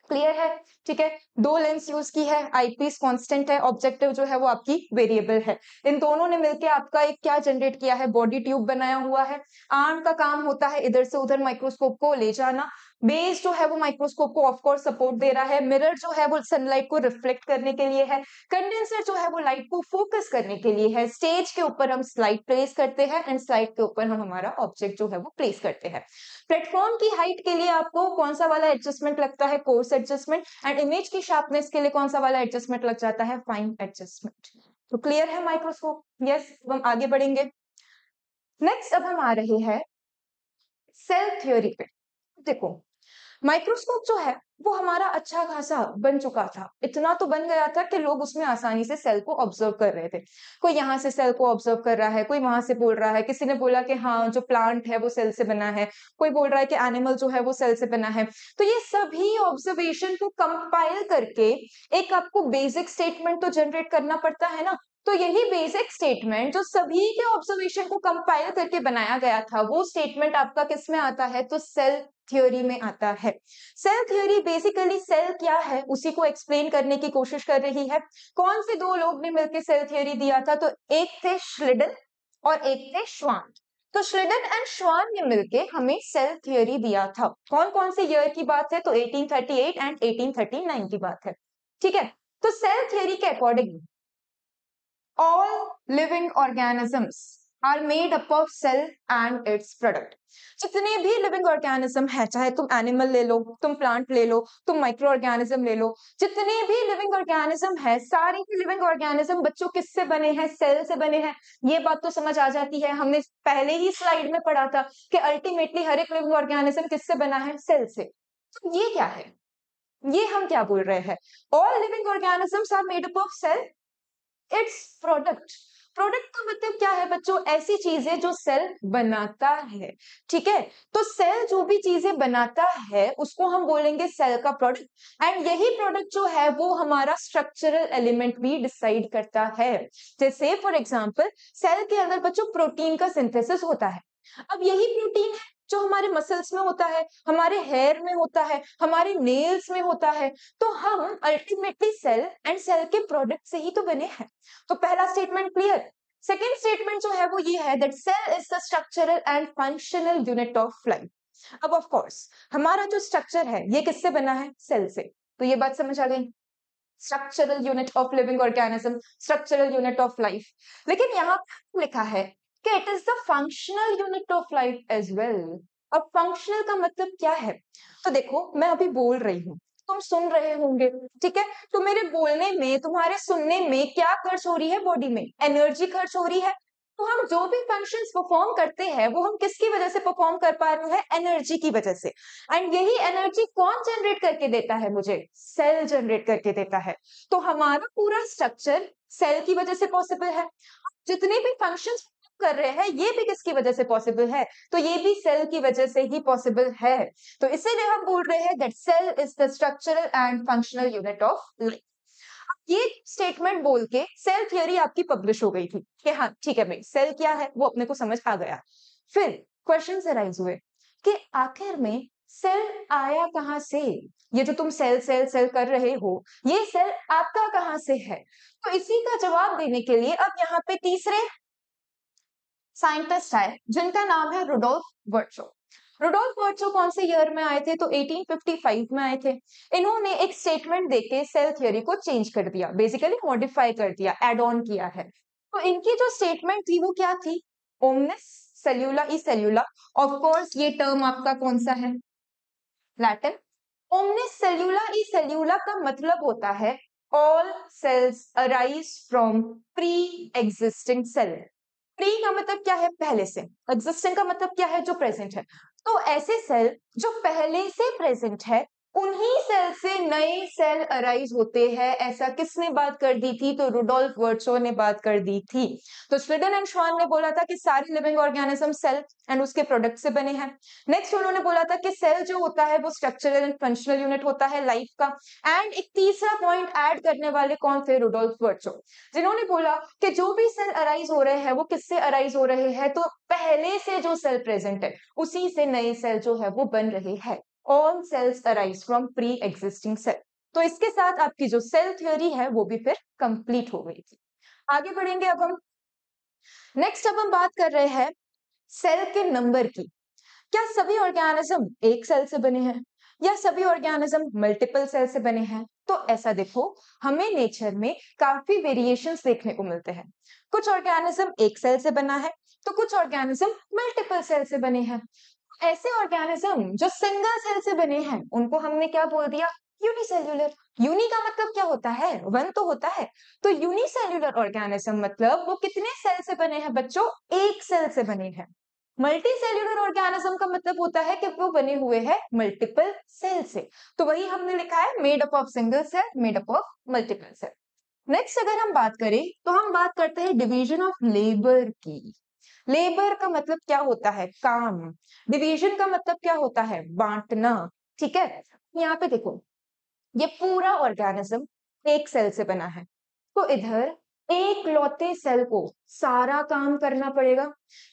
S1: क्लियर है? ठीक है। दो लेंस यूज की है, आईपीस कांस्टेंट है, ऑब्जेक्टिव जो है वो आपकी वेरिएबल है। इन दोनों ने मिलकर आपका एक क्या जनरेट किया है? बॉडी ट्यूब बनाया हुआ है। आर्म का काम होता है इधर से उधर माइक्रोस्कोप को ले जाना। बेस जो है वो माइक्रोस्कोप को ऑफ कोर्स सपोर्ट दे रहा है। मिरर जो है वो सनलाइट को रिफ्लेक्ट करने के लिए है। कंडेंसर जो है वो लाइट को फोकस करने के लिए है। स्टेज के ऊपर हम स्लाइड प्लेस करते हैं एंड स्लाइड के ऊपर हम हमारा ऑब्जेक्ट जो है वो प्लेस करते हैं। प्लेटफॉर्म की हाइट के लिए आपको कौन सा वाला एडजस्टमेंट लगता है? Course adjustment. एंड इमेज की शार्पनेस के लिए कौन सा वाला एडजस्टमेंट लग जाता है? Fine adjustment. तो क्लियर है माइक्रोस्कोप? यस। अब हम आगे बढ़ेंगे। नेक्स्ट अब हम आ रहे हैं सेल थ्योरी पे। देखो, माइक्रोस्कोप जो है वो हमारा अच्छा खासा बन चुका था। इतना तो बन गया था कि लोग उसमें आसानी से सेल को ऑब्जर्व कर रहे थे। कोई यहाँ से सेल को ऑब्जर्व कर रहा है, कोई वहां से बोल रहा है। किसी ने बोला कि हाँ, जो प्लांट है वो सेल से बना है। कोई बोल रहा है कि एनिमल जो है वो सेल से बना है। तो ये सभी ऑब्जर्वेशन को कंपाइल करके एक आपको बेसिक स्टेटमेंट तो जनरेट करना पड़ता है ना। तो यही बेसिक स्टेटमेंट जो सभी के ऑब्जर्वेशन को कंपाइल करके बनाया गया था, वो स्टेटमेंट आपका किस में आता है? तो सेल थ्योरी में आता है। सेल थ्योरी बेसिकली सेल क्या है उसी को एक्सप्लेन करने की कोशिश कर रही है। कौन से दो लोग ने मिलकर सेल थ्योरी दिया था? तो एक थे श्लिडन और एक थे श्वान। तो श्लिडन एंड श्वान ने मिलके हमें सेल थ्योरी दिया था। कौन कौन से ईयर की बात है? तो 1838 एंड 1839 की बात है। ठीक है। तो सेल थ्योरी के according all living organisms are made up of cell and its product। जितने भी लिविंग ऑर्गेनिज्म है, चाहे तुम एनिमल ले लो, तुम प्लांट ले लो, तुम माइक्रो ऑर्गेनिज्म ले लो, जितने भी लिविंग ऑर्गेनिज्म है, सारे के लिविंग ऑर्गेनिज्म बच्चों किससे बने हैं? सेल से बने हैं। ये बात तो समझ आ जाती है, हमने पहले ही स्लाइड में पढ़ा था कि अल्टीमेटली हर एक लिविंग ऑर्गेनिज्म किससे बना है? सेल से। तो ये क्या है? ये हम क्या बोल रहे हैं? All living organisms are made up of cell its product. Product का मतलब क्या है बच्चों? ऐसी चीजें जो सेल बनाता है। ठीक है। तो सेल जो भी चीजें बनाता है उसको हम बोलेंगे सेल का प्रोडक्ट। एंड यही प्रोडक्ट जो है वो हमारा स्ट्रक्चरल एलिमेंट भी डिसाइड करता है। जैसे फॉर एग्जांपल सेल के अंदर बच्चों प्रोटीन का सिंथेसिस होता है। अब यही प्रोटीन है जो हमारे मसल्स में होता है, हमारे हेयर में होता है, हमारे नेल्स में होता है। तो हम अल्टीमेटली सेल एंड सेल के प्रोडक्ट से ही तो बने हैं। तो पहला स्टेटमेंट क्लियर। सेकेंड स्टेटमेंट जो है वो ये है that cell is the structural and functional unit of life. अब ऑफ कोर्स हमारा जो स्ट्रक्चर है ये किससे बना है? सेल से। तो ये बात समझ आ गई। Structural unit of living organism, structural unit of life. लेकिन यहाँ पे लिखा है कि it is the functional unit of life as well. अब फंक्शनल का मतलब क्या है? तो देखो, मैं अभी बोल रही हूँ, तुम सुन रहे होंगे। ठीक है। तो मेरे बोलने में, तुम्हारे सुनने में क्या खर्च हो रही है? बॉडी में एनर्जी खर्च हो रही है। तो हम जो भी फंक्शंस परफॉर्म करते हैं वो हम किसकी वजह से परफॉर्म कर पा रहे हैं? एनर्जी की वजह से। एंड यही एनर्जी कौन जनरेट करके देता है मुझे? सेल जनरेट करके देता है। तो हमारा पूरा स्ट्रक्चर सेल की वजह से पॉसिबल है। जितने भी फंक्शंस कर रहे हैं ये भी किसकी वजह से पॉसिबल है? तो ये भी सेल की वजह से ही पॉसिबल है। तो इसीलिए हम बोल रहे हैं that cell is the structural and functional unit of life. ये स्टेटमेंट बोल के सेल थियरी आपकी पब्लिश हो गई थी कि हाँ ठीक है भाई, सेल क्या है वो अपने को समझ आ गया। फिर क्वेश्चन अराइज हुए कि आखिर में सेल आया कहां से? ये जो तुम सेल सेल सेल कर रहे हो, ये सेल आपका कहां से है? तो इसी का जवाब देने के लिए अब यहाँ पे तीसरे साइंटिस्ट आए जिनका नाम है रुडोल्फ वर्चो। रुडोल्फ वर्चो कौन से ईयर में आए थे? तो 1855 में आए थे। इन्होंने एक स्टेटमेंट देके सेल थ्योरी को चेंज कर दिया, बेसिकली मॉडिफाई कर दिया, एड ऑन किया है। तो इनकी जो स्टेटमेंट थी वो क्या थी? Omnis सेल्यूला E सेल्यूला। ऑफ कोर्स ये टर्म आपका कौन सा है? लैटिन। ओमनिस सेल्यूला ई सेल्यूला का मतलब होता है all cells arise from pre existing cell. Pre का मतलब क्या है? पहले से। एग्जिस्टिंग का मतलब क्या है? जो प्रेजेंट है। तो ऐसे सेल जो पहले से प्रेजेंट है, उन्हीं सेल से नए सेल अराइज होते हैं। ऐसा किसने बात कर दी थी? तो रुडोल्फ वर्चो ने बात कर दी थी। तो स्वीडन एंड श्वान ने बोला था कि सारे लिविंग ऑर्गेनिज्म सेल एंड उसके प्रोडक्ट से बने हैं। नेक्स्ट उन्होंने बोला था कि सेल जो होता है वो स्ट्रक्चरल एंड फंक्शनल यूनिट होता है लाइफ का। एंड एक तीसरा पॉइंट ऐड करने वाले कौन थे? रुडोल्फ वर्चो, जिन्होंने बोला कि जो भी सेल अराइज हो रहे हैं वो किससे अराइज हो रहे हैं? तो पहले से जो सेल प्रेजेंट है उसी से नए सेल जो है वो बन रहे हैं। All cells arise from pre existing cell. तो इसके साथ आपकी जो सेल थ्योरी है वो भी फिर कंप्लीट हो गई थी। आगे बढ़ेंगे अब हम। नेक्स्ट अब हम बात कर रहे हैं सेल के नंबर की। क्या सभी ऑर्गेनिज्म एक सेल से बने हैं या सभी ऑर्गेनिज्म मल्टीपल सेल से बने हैं? तो ऐसा देखो, हमें नेचर में काफी वेरिएशंस देखने को मिलते हैं। कुछ ऑर्गेनिज्म एक सेल से बना है तो कुछ ऑर्गेनिज्म मल्टीपल सेल से बने हैं। ऐसे ऑर्गेनिज्म जो सिंगल सेल से बने हैं उनको हमने क्या बोल दिया? यूनिसेल्यूलर। यूनि का मतलब क्या होता है? वन तो होता है। तो यूनिसेल्यूलर ऑर्गेनिज्म मतलब वो कितने सेल से बने हैं बच्चों? एक सेल से बने हैं। मल्टी सेल्यूलर ऑर्गेनिज्म का मतलब होता है कि वो बने हुए हैं मल्टीपल सेल से। तो वही हमने लिखा है, made up of single cell, made up of multiple cell. Next अगर हम बात करें तो हम बात करते हैं डिवीजन ऑफ लेबर की। लेबर का मतलब क्या होता है? काम। डिवीजन का मतलब क्या होता है? बांटना। ठीक है, यहाँ पे देखो, ये पूरा ऑर्गेनिज्म एक सेल से बना है। तो इधर एक लौते सेल को सारा काम करना पड़ेगा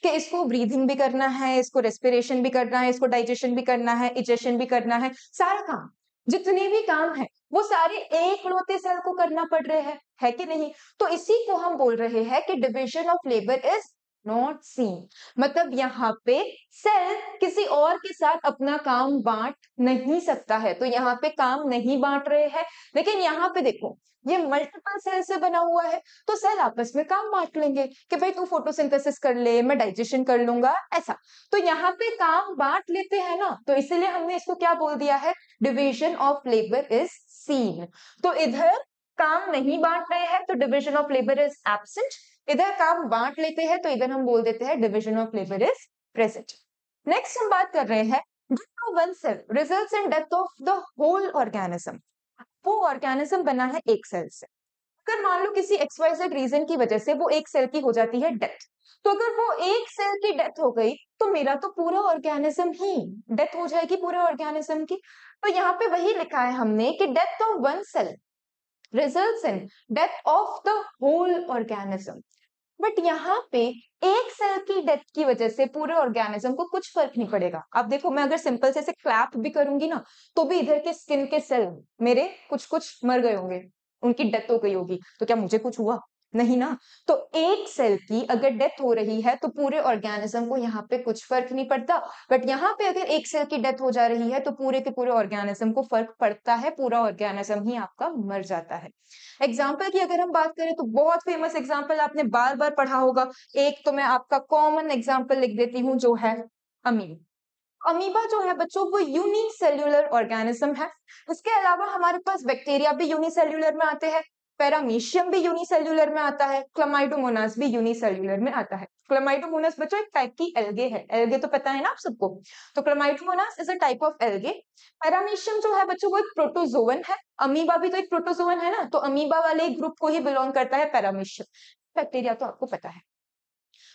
S1: कि इसको ब्रीथिंग भी करना है, इसको रेस्पिरेशन भी करना है, इसको डाइजेशन भी करना है, इजेशन भी करना है। सारा काम, जितने भी काम है वो सारे एक लौते सेल को करना पड़ रहे हैं, है कि नहीं? तो इसी को हम बोल रहे हैं कि division of labour is not seen. मतलब यहाँ पे सेल किसी और के साथ अपना काम बांट नहीं सकता है। तो यहाँ पे काम नहीं बांट रहे हैं। लेकिन यहाँ पे देखो, ये मल्टीपल सेल से बना हुआ है तो सेल आपस में काम बांट लेंगे कि भाई तू फोटोसिंथेसिस कर ले, मैं डाइजेशन कर लूंगा, ऐसा। तो यहाँ पे काम बांट लेते हैं ना, तो इसीलिए हमने इसको क्या बोल दिया है? Division of labour is seen. तो इधर काम नहीं बांट रहे हैं तो division of labour is absent. इधर काम बांट लेते हैं तो इधर हम बोल देते हैं division of labour is present. Next हम बात कर रहे हैं death of one cell results in death of the whole organism. वो ऑर्गेनिज्म बना है एक सेल से। अगर मान लो किसी एक्सवाइजेड रीजन की वजह से वो एक सेल की हो जाती है डेथ, तो अगर वो एक सेल की डेथ हो गई तो मेरा तो पूरा ऑर्गेनिज्म ही डेथ हो जाएगी, पूरे ऑर्गेनिज्म की। तो यहाँ पे वही लिखा है हमने कि death of one cell results in death of the whole organism. But यहाँ पे एक सेल की डेथ की वजह से पूरे ऑर्गेनिज्म को कुछ फर्क नहीं पड़ेगा। अब देखो, मैं अगर सिंपल से क्लैप भी करूंगी ना, तो भी इधर के स्किन के सेल मेरे कुछ कुछ मर गए होंगे, उनकी डेथ हो गई होगी, तो क्या मुझे कुछ हुआ? नहीं ना। तो एक सेल की अगर डेथ हो रही है तो पूरे ऑर्गेनिज्म को यहाँ पे कुछ फर्क नहीं पड़ता। बट यहाँ पे अगर एक सेल की डेथ हो जा रही है तो पूरे के पूरे ऑर्गेनिज्म को फर्क पड़ता है, पूरा ऑर्गेनिज्म ही आपका मर जाता है। एग्जाम्पल की अगर हम बात करें तो बहुत फेमस एग्जाम्पल आपने बार बार पढ़ा होगा। एक तो मैं आपका कॉमन एग्जाम्पल लिख देती हूँ जो है अमीब। अमीबा जो है बच्चों वो यूनिसेल्युलर ऑर्गेनिज्म है। इसके अलावा हमारे पास बैक्टीरिया भी यूनिसेल्युलर में आते हैं, पैरामीशियम भी यूनिसेल्युलर में आता है, क्लमाइडोमोनास भी यूनिसेल्युलर में आता है। क्लमाइडोमोनास बच्चों एक टाइप की एल्गे है, एल्गे तो पता है ना आप सबको। तो Chlamydomonas is a type of algae. Paramecium जो है बच्चों वो एक प्रोटोजोवन है। अमीबा भी तो एक प्रोटोजोवन है ना, तो अमीबा वाले ग्रुप को ही बिलोंग करता है पैरामीशियम। बैक्टीरिया तो आपको पता है।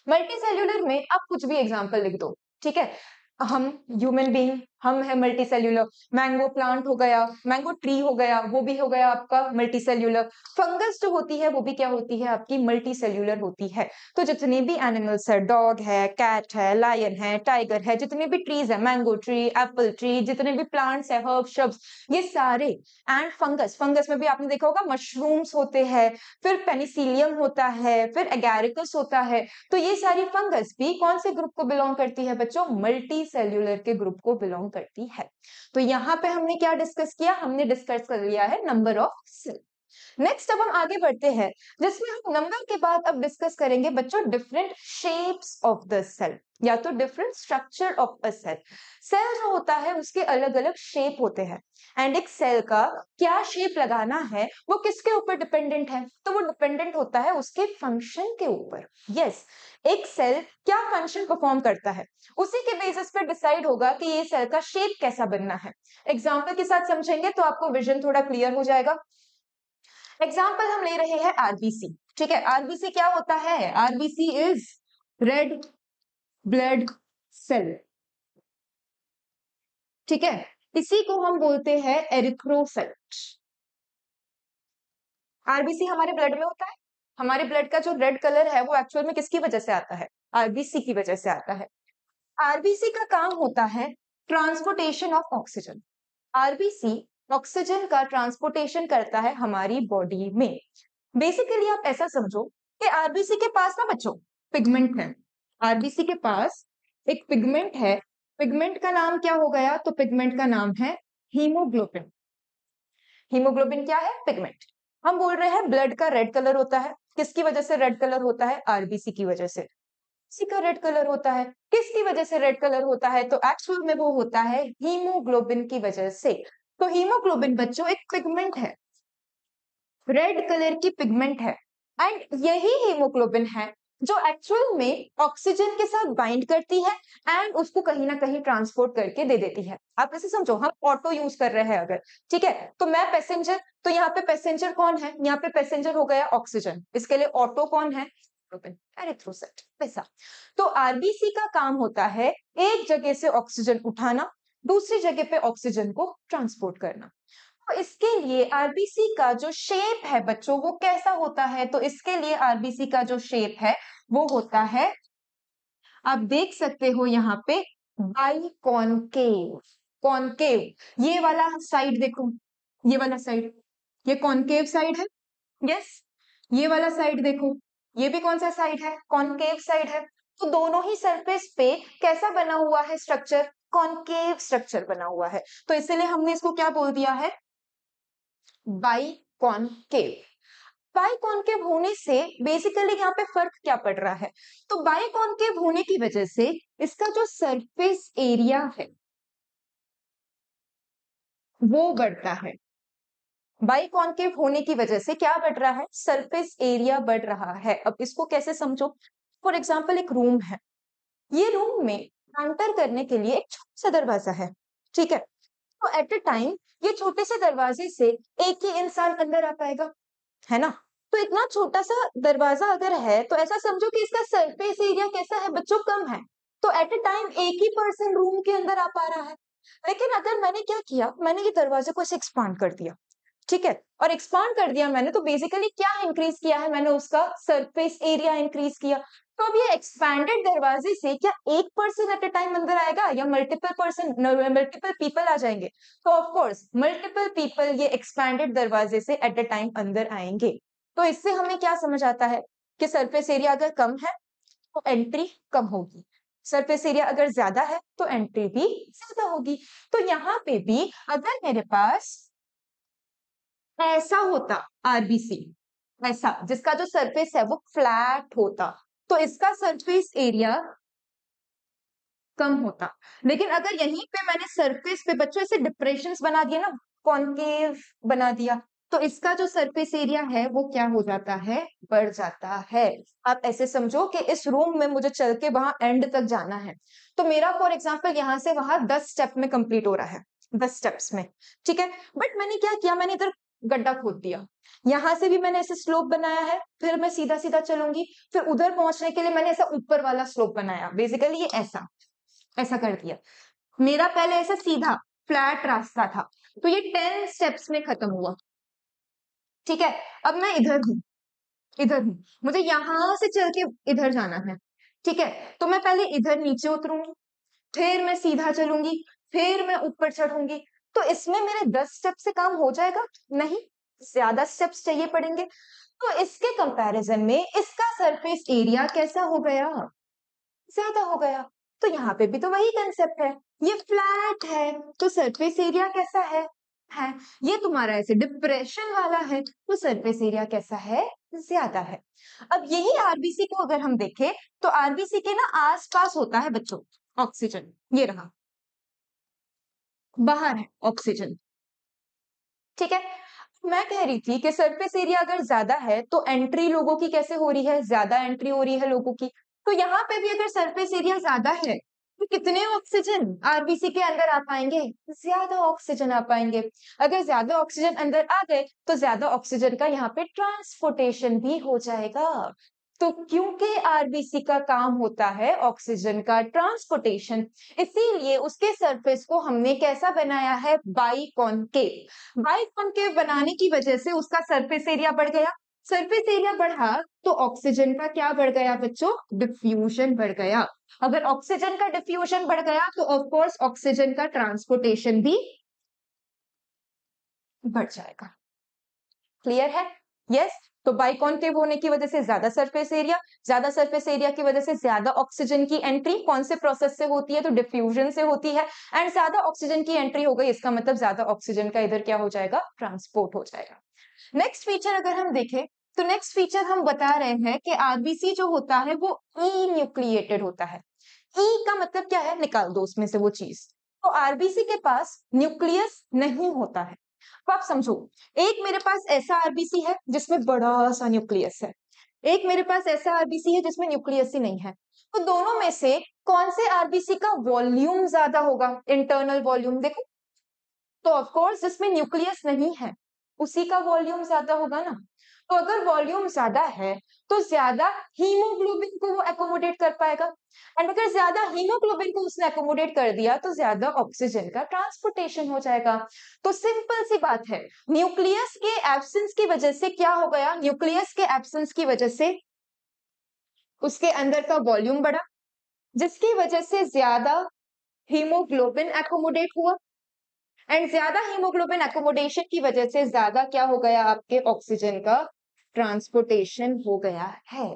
S1: मल्टी सेल्यूलर में आप कुछ भी एग्जाम्पल लिख दो, ठीक है। हम ह्यूमन बीइंग, हम है मल्टी सेल्यूलर। मैंगो प्लांट हो गया, मैंगो ट्री हो गया, वो भी हो गया आपका मल्टी सेल्यूलर। फंगस जो होती है वो भी क्या होती है, आपकी मल्टी सेल्यूलर होती है। तो जितने भी एनिमल्स है, डॉग है, कैट है, लायन है, टाइगर है, जितने भी ट्रीज है, मैंगो ट्री, एप्पल ट्री, जितने भी प्लांट्स है, हर्ब श्रब्स, ये सारे। एंड फंगस, फंगस में भी आपने देखा होगा मशरूम्स होते हैं, फिर पेनिसिलियम होता है, फिर एगैरिकस होता है। तो ये सारी फंगस भी कौन से ग्रुप को बिलोंग करती है बच्चों, मल्टी सेल्यूलर के ग्रुप को बिलोंग करती है। तो यहाँ पे हमने क्या डिस्कस किया, हमने डिस्कस कर लिया है नंबर ऑफ सेल। नेक्स्ट अब हम आगे बढ़ते हैं, जिसमें हम नंबर के बाद अब डिस्कस करेंगे बच्चों different shapes of the cell, या तो different structure of a cell. Cell जो होता है उसके अलग अलग शेप होते हैं, एंड एक सेल का क्या शेप लगाना है वो किसके ऊपर डिपेंडेंट है, तो वो डिपेंडेंट होता है उसके फंक्शन के ऊपर। यस, एक सेल क्या फंक्शन परफॉर्म करता है उसी के बेसिस पे डिसाइड होगा कि ये सेल का शेप कैसा बनना है। एग्जाम्पल के साथ समझेंगे तो आपको विजन थोड़ा क्लियर हो जाएगा। एग्जाम्पल हम ले रहे हैं आरबीसी। ठीक है, आरबीसी क्या होता है, RBC is red blood cell. ठीक है, इसी को हम बोलते हैं एरिथ्रोसाइट। आरबीसी हमारे ब्लड में होता है। हमारे ब्लड का जो रेड कलर है वो एक्चुअल में किसकी वजह से आता है, आरबीसी की वजह से आता है। आरबीसी का काम होता है transportation of oxygen. RBC oxygen का ट्रांसपोर्टेशन करता है हमारी बॉडी में। बेसिकली आप ऐसा समझो कि आरबीसी के पास ना बच्चों पिगमेंट है। आरबीसी के पास एक पिगमेंट है। पिगमेंट का नाम क्या हो गया, तो पिगमेंट का नाम है हीमोग्लोबिन। हीमोग्लोबिन क्या है, पिगमेंट। हम बोल रहे हैं ब्लड का रेड कलर होता है, किसकी वजह से रेड कलर होता है, आरबीसी की वजह से। किसी का रेड कलर होता है, किसकी वजह से रेड कलर होता है, तो एक्चुअल में वो होता है हीमोग्लोबिन की वजह से। तो हीमोग्लोबिन बच्चों एक पिगमेंट है, रेड कलर की पिगमेंट है। एंड यही हीमोग्लोबिन है जो एक्चुअल में ऑक्सीजन के साथ बाइंड करती है एंड उसको कहीं ना कहीं ट्रांसपोर्ट करके दे देती है। आप ऐसे समझो, हम ऑटो यूज कर रहे हैं अगर, ठीक है, तो मैं पैसेंजर, तो यहाँ पे पैसेंजर कौन है, यहाँ पे पैसेंजर हो गया ऑक्सीजन, इसके लिए ऑटो कौन है, एरिथ्रोसाइट, वैसा। तो आरबीसी का काम होता है एक जगह से ऑक्सीजन उठाना, दूसरी जगह पे ऑक्सीजन को ट्रांसपोर्ट करना। तो इसके लिए आरबीसी का जो शेप है बच्चों वो कैसा होता है, तो इसके लिए आरबीसी का जो शेप है वो होता है, आप देख सकते हो यहाँ पे बाइकॉनकेव। कॉनकेव, ये वाला साइड देखो, ये वाला साइड, ये कॉनकेव साइड है। यस, ये वाला साइड देखो, ये भी कौन सा साइड है, कॉनकेव साइड है। तो दोनों ही सरफेस पे कैसा बना हुआ है स्ट्रक्चर, कॉनकेव स्ट्रक्चर बना हुआ है। तो इसीलिए हमने इसको क्या बोल दिया है, बाइकॉनकेव। बाइकॉनकेव होने से बेसिकली यहाँ पे फर्क क्या पड़ रहा है, तो बाइकॉनकेव होने की वजह से इसका जो सरफेस एरिया है वो बढ़ता है। बाइकॉनकेव होने की वजह से क्या बढ़ रहा है, सरफेस एरिया बढ़ रहा है। अब इसको कैसे समझो, फॉर एग्जाम्पल एक रूम है, ये रूम में एंटर करने के लिए एक छोटा सा दरवाजा है, ठीक है, तो एट अ टाइम ये छोटे से दरवाजे से एक ही इंसान अंदर आ पाएगा, है ना। तो इतना छोटा सा दरवाजा अगर है तो ऐसा समझो कि इसका सरफेस एरिया कैसा है बच्चों, कम है। तो एट अ टाइम एक ही पर्सन रूम के अंदर आ पा रहा है। लेकिन अगर मैंने क्या किया, मैंने ये दरवाजे को ऐसे एक्सपांड कर दिया, ठीक है, और एक्सपांड कर दिया मैंने, तो बेसिकली क्या इंक्रीज किया है मैंने, उसका सरफेस एरिया इंक्रीज किया। तो अब ये एक्सपैंडेड दरवाजे से क्या एक पर्सन एट अ टाइम अंदर आएगा या मल्टीपल पीपल आ जाएंगे, तो ऑफ कोर्स मल्टीपल पीपल ये एक्सपैंडेड दरवाजे से एट अ टाइम अंदर आएंगे। तो इससे हमें क्या समझ आता है कि सरफेस एरिया अगर कम है तो एंट्री कम होगी, सरफेस एरिया अगर ज्यादा है तो एंट्री भी ज्यादा होगी। तो यहाँ पे भी अगर मेरे पास ऐसा होता आरबीसी, ऐसा जिसका जो सरफेस है वो फ्लैट होता, तो इसका सरफेस एरिया कम होता। लेकिन अगर यहीं पे मैंने सरफेस पे बच्चों ऐसे डिप्रेशंस बना दिए ना, कॉन्केव बना दिया, तो इसका जो सरफेस एरिया है वो क्या हो जाता है, बढ़ जाता है। आप ऐसे समझो कि इस रूम में मुझे चल के वहां एंड तक जाना है, तो मेरा फॉर एग्जाम्पल यहां से वहां 10 स्टेप में कंप्लीट हो रहा है, 10 स्टेप्स में, ठीक है। बट मैंने क्या किया, मैंने इधर गड्ढा खोद दिया, यहां से भी मैंने ऐसे स्लोप बनाया है, फिर मैं सीधा सीधा चलूंगी, फिर उधर पहुंचने के लिए मैंने ऐसा ऊपर वाला स्लोप बनाया, बेसिकली ये ऐसा ऐसा कर दिया। मेरा पहले ऐसा सीधा फ्लैट रास्ता था, तो ये 10 स्टेप्स में खत्म हुआ। ठीक है, अब मैं इधर हूँ, मुझे यहां से चल के इधर जाना है। ठीक है, तो मैं पहले इधर नीचे उतरूंगी, फिर मैं सीधा चलूंगी, फिर मैं ऊपर चढ़ूंगी। तो इसमें मेरे 10 स्टेप से काम हो जाएगा? नहीं, ज्यादा स्टेप्स चाहिए पड़ेंगे। तो इसके कंपैरिजन में इसका सरफेस एरिया कैसा हो गया? ज्यादा हो गया। तो यहाँ पे भी तो वही कंसेप्ट है, ये फ्लैट है तो सरफेस एरिया कैसा है ये तुम्हारा ऐसे डिप्रेशन वाला है, तो सरफेस एरिया कैसा है? ज्यादा है। अब यही आरबीसी को अगर हम देखें, तो आरबीसी के ना आसपास होता है बच्चों ऑक्सीजन, ये रहा, बाहर है ऑक्सीजन। ठीक है, मैं कह रही थी कि सरफेस एरिया अगर ज्यादा है तो एंट्री लोगों की कैसे हो रही है? ज्यादा एंट्री हो रही है लोगों की। तो यहाँ पे भी अगर सरफेस एरिया ज्यादा है तो कितने ऑक्सीजन आरबीसी के अंदर आ पाएंगे? ज्यादा ऑक्सीजन आ पाएंगे। अगर ज्यादा ऑक्सीजन अंदर आ गए तो ज्यादा ऑक्सीजन का यहाँ पे ट्रांसपोर्टेशन भी हो जाएगा। तो क्योंकि आरबीसी का काम होता है ऑक्सीजन का ट्रांसपोर्टेशन, इसीलिए उसके सरफेस को हमने कैसा बनाया है? बाइकॉनकेव। बाइकॉनकेव बनाने की वजह से उसका सरफेस एरिया बढ़ गया। सरफेस एरिया बढ़ा तो ऑक्सीजन का क्या बढ़ गया बच्चों? डिफ्यूजन बढ़ गया। अगर ऑक्सीजन का डिफ्यूजन बढ़ गया तो ऑफ कोर्स ऑक्सीजन का ट्रांसपोर्टेशन भी बढ़ जाएगा। क्लियर है? यस। तो बाइकॉनकेव होने की वजह से ज्यादा सरफेस एरिया की वजह से ज्यादा ऑक्सीजन की एंट्री कौन से प्रोसेस से होती है? तो डिफ्यूजन से होती है। एंड ज्यादा ऑक्सीजन की एंट्री हो गई, इसका मतलब ज्यादा ऑक्सीजन का इधर क्या हो जाएगा? ट्रांसपोर्ट हो जाएगा। नेक्स्ट फीचर अगर हम देखें, तो नेक्स्ट फीचर हम बता रहे हैं कि आरबीसी जो होता है वो ई न्यूक्लिएटेड होता है। ई का मतलब क्या है? निकाल दो उसमें से वो चीज। तो आरबीसी के पास न्यूक्लियस नहीं होता है। तो आप समझो, एक मेरे पास ऐसा आरबीसी है जिसमें बड़ा सा न्यूक्लियस है, एक मेरे पास ऐसा आरबीसी है जिसमें न्यूक्लियस ही नहीं है। तो दोनों में से कौन से आरबीसी का वॉल्यूम ज्यादा होगा? इंटरनल वॉल्यूम देखो, तो ऑफ कोर्स जिसमें न्यूक्लियस नहीं है उसी का वॉल्यूम ज्यादा होगा ना। तो अगर वॉल्यूम ज्यादा है तो ज्यादा हीमोग्लोबिन को वो एकोमोडेट कर पाएगा। एंड अगर ज्यादा हीमोग्लोबिन को उसने एकोमोडेट कर दिया तो ज्यादा ऑक्सीजन का ट्रांसपोर्टेशन हो जाएगा। तो सिंपल सी बात है, न्यूक्लियस के एब्सेंस की वजह से क्या हो गया? न्यूक्लियस के एब्सेंस की वजह से उसके अंदर का वॉल्यूम बढ़ा, जिसकी वजह से ज्यादा हीमोग्लोबिन एकोमोडेट हुआ। एंड ज्यादा हीमोग्लोबिन एकोमोडेशन की वजह से ज्यादा क्या हो गया? आपके ऑक्सीजन का ट्रांसपोर्टेशन हो गया है।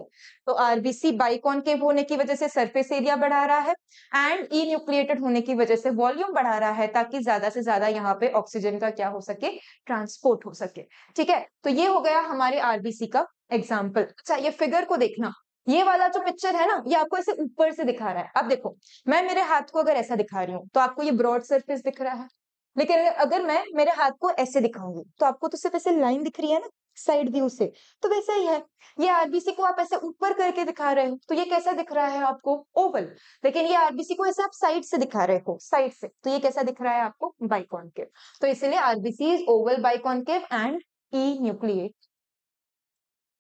S1: तो आरबीसी बाइकॉनकेव होने की वजह से सरफेस एरिया बढ़ा रहा है एंड ई न्यूक्लिएटेड होने की वजह से वॉल्यूम बढ़ा रहा है, ताकि ज्यादा से ज्यादा यहाँ पे ऑक्सीजन का क्या हो सके? ट्रांसपोर्ट हो सके। ठीक है, तो ये हो गया हमारे आरबीसी का एग्जाम्पल। अच्छा, ये फिगर को देखना, ये वाला जो पिक्चर है ना, ये आपको ऐसे ऊपर से दिखा रहा है। अब देखो, मैं मेरे हाथ को अगर ऐसा दिखा रही हूँ तो आपको ये ब्रॉड सरफेस दिख रहा है, लेकिन अगर मैं मेरे हाथ को ऐसे दिखाऊंगी तो आपको तो सिर्फ ऐसे लाइन दिख रही है ना साइड व्यू से। तो वैसा ही है, ये आरबीसी को आप ऐसे ऊपर करके दिखा रहे हो तो ये कैसा दिख रहा है आपको? ओवल। लेकिन ये आरबीसी को ऐसे आप साइड से दिखा रहे हो, साइड से, तो ये कैसा दिख रहा है आपको? बाइकॉनकेव। तो इसलिए RBC is Oval, biconcave and E nucleate.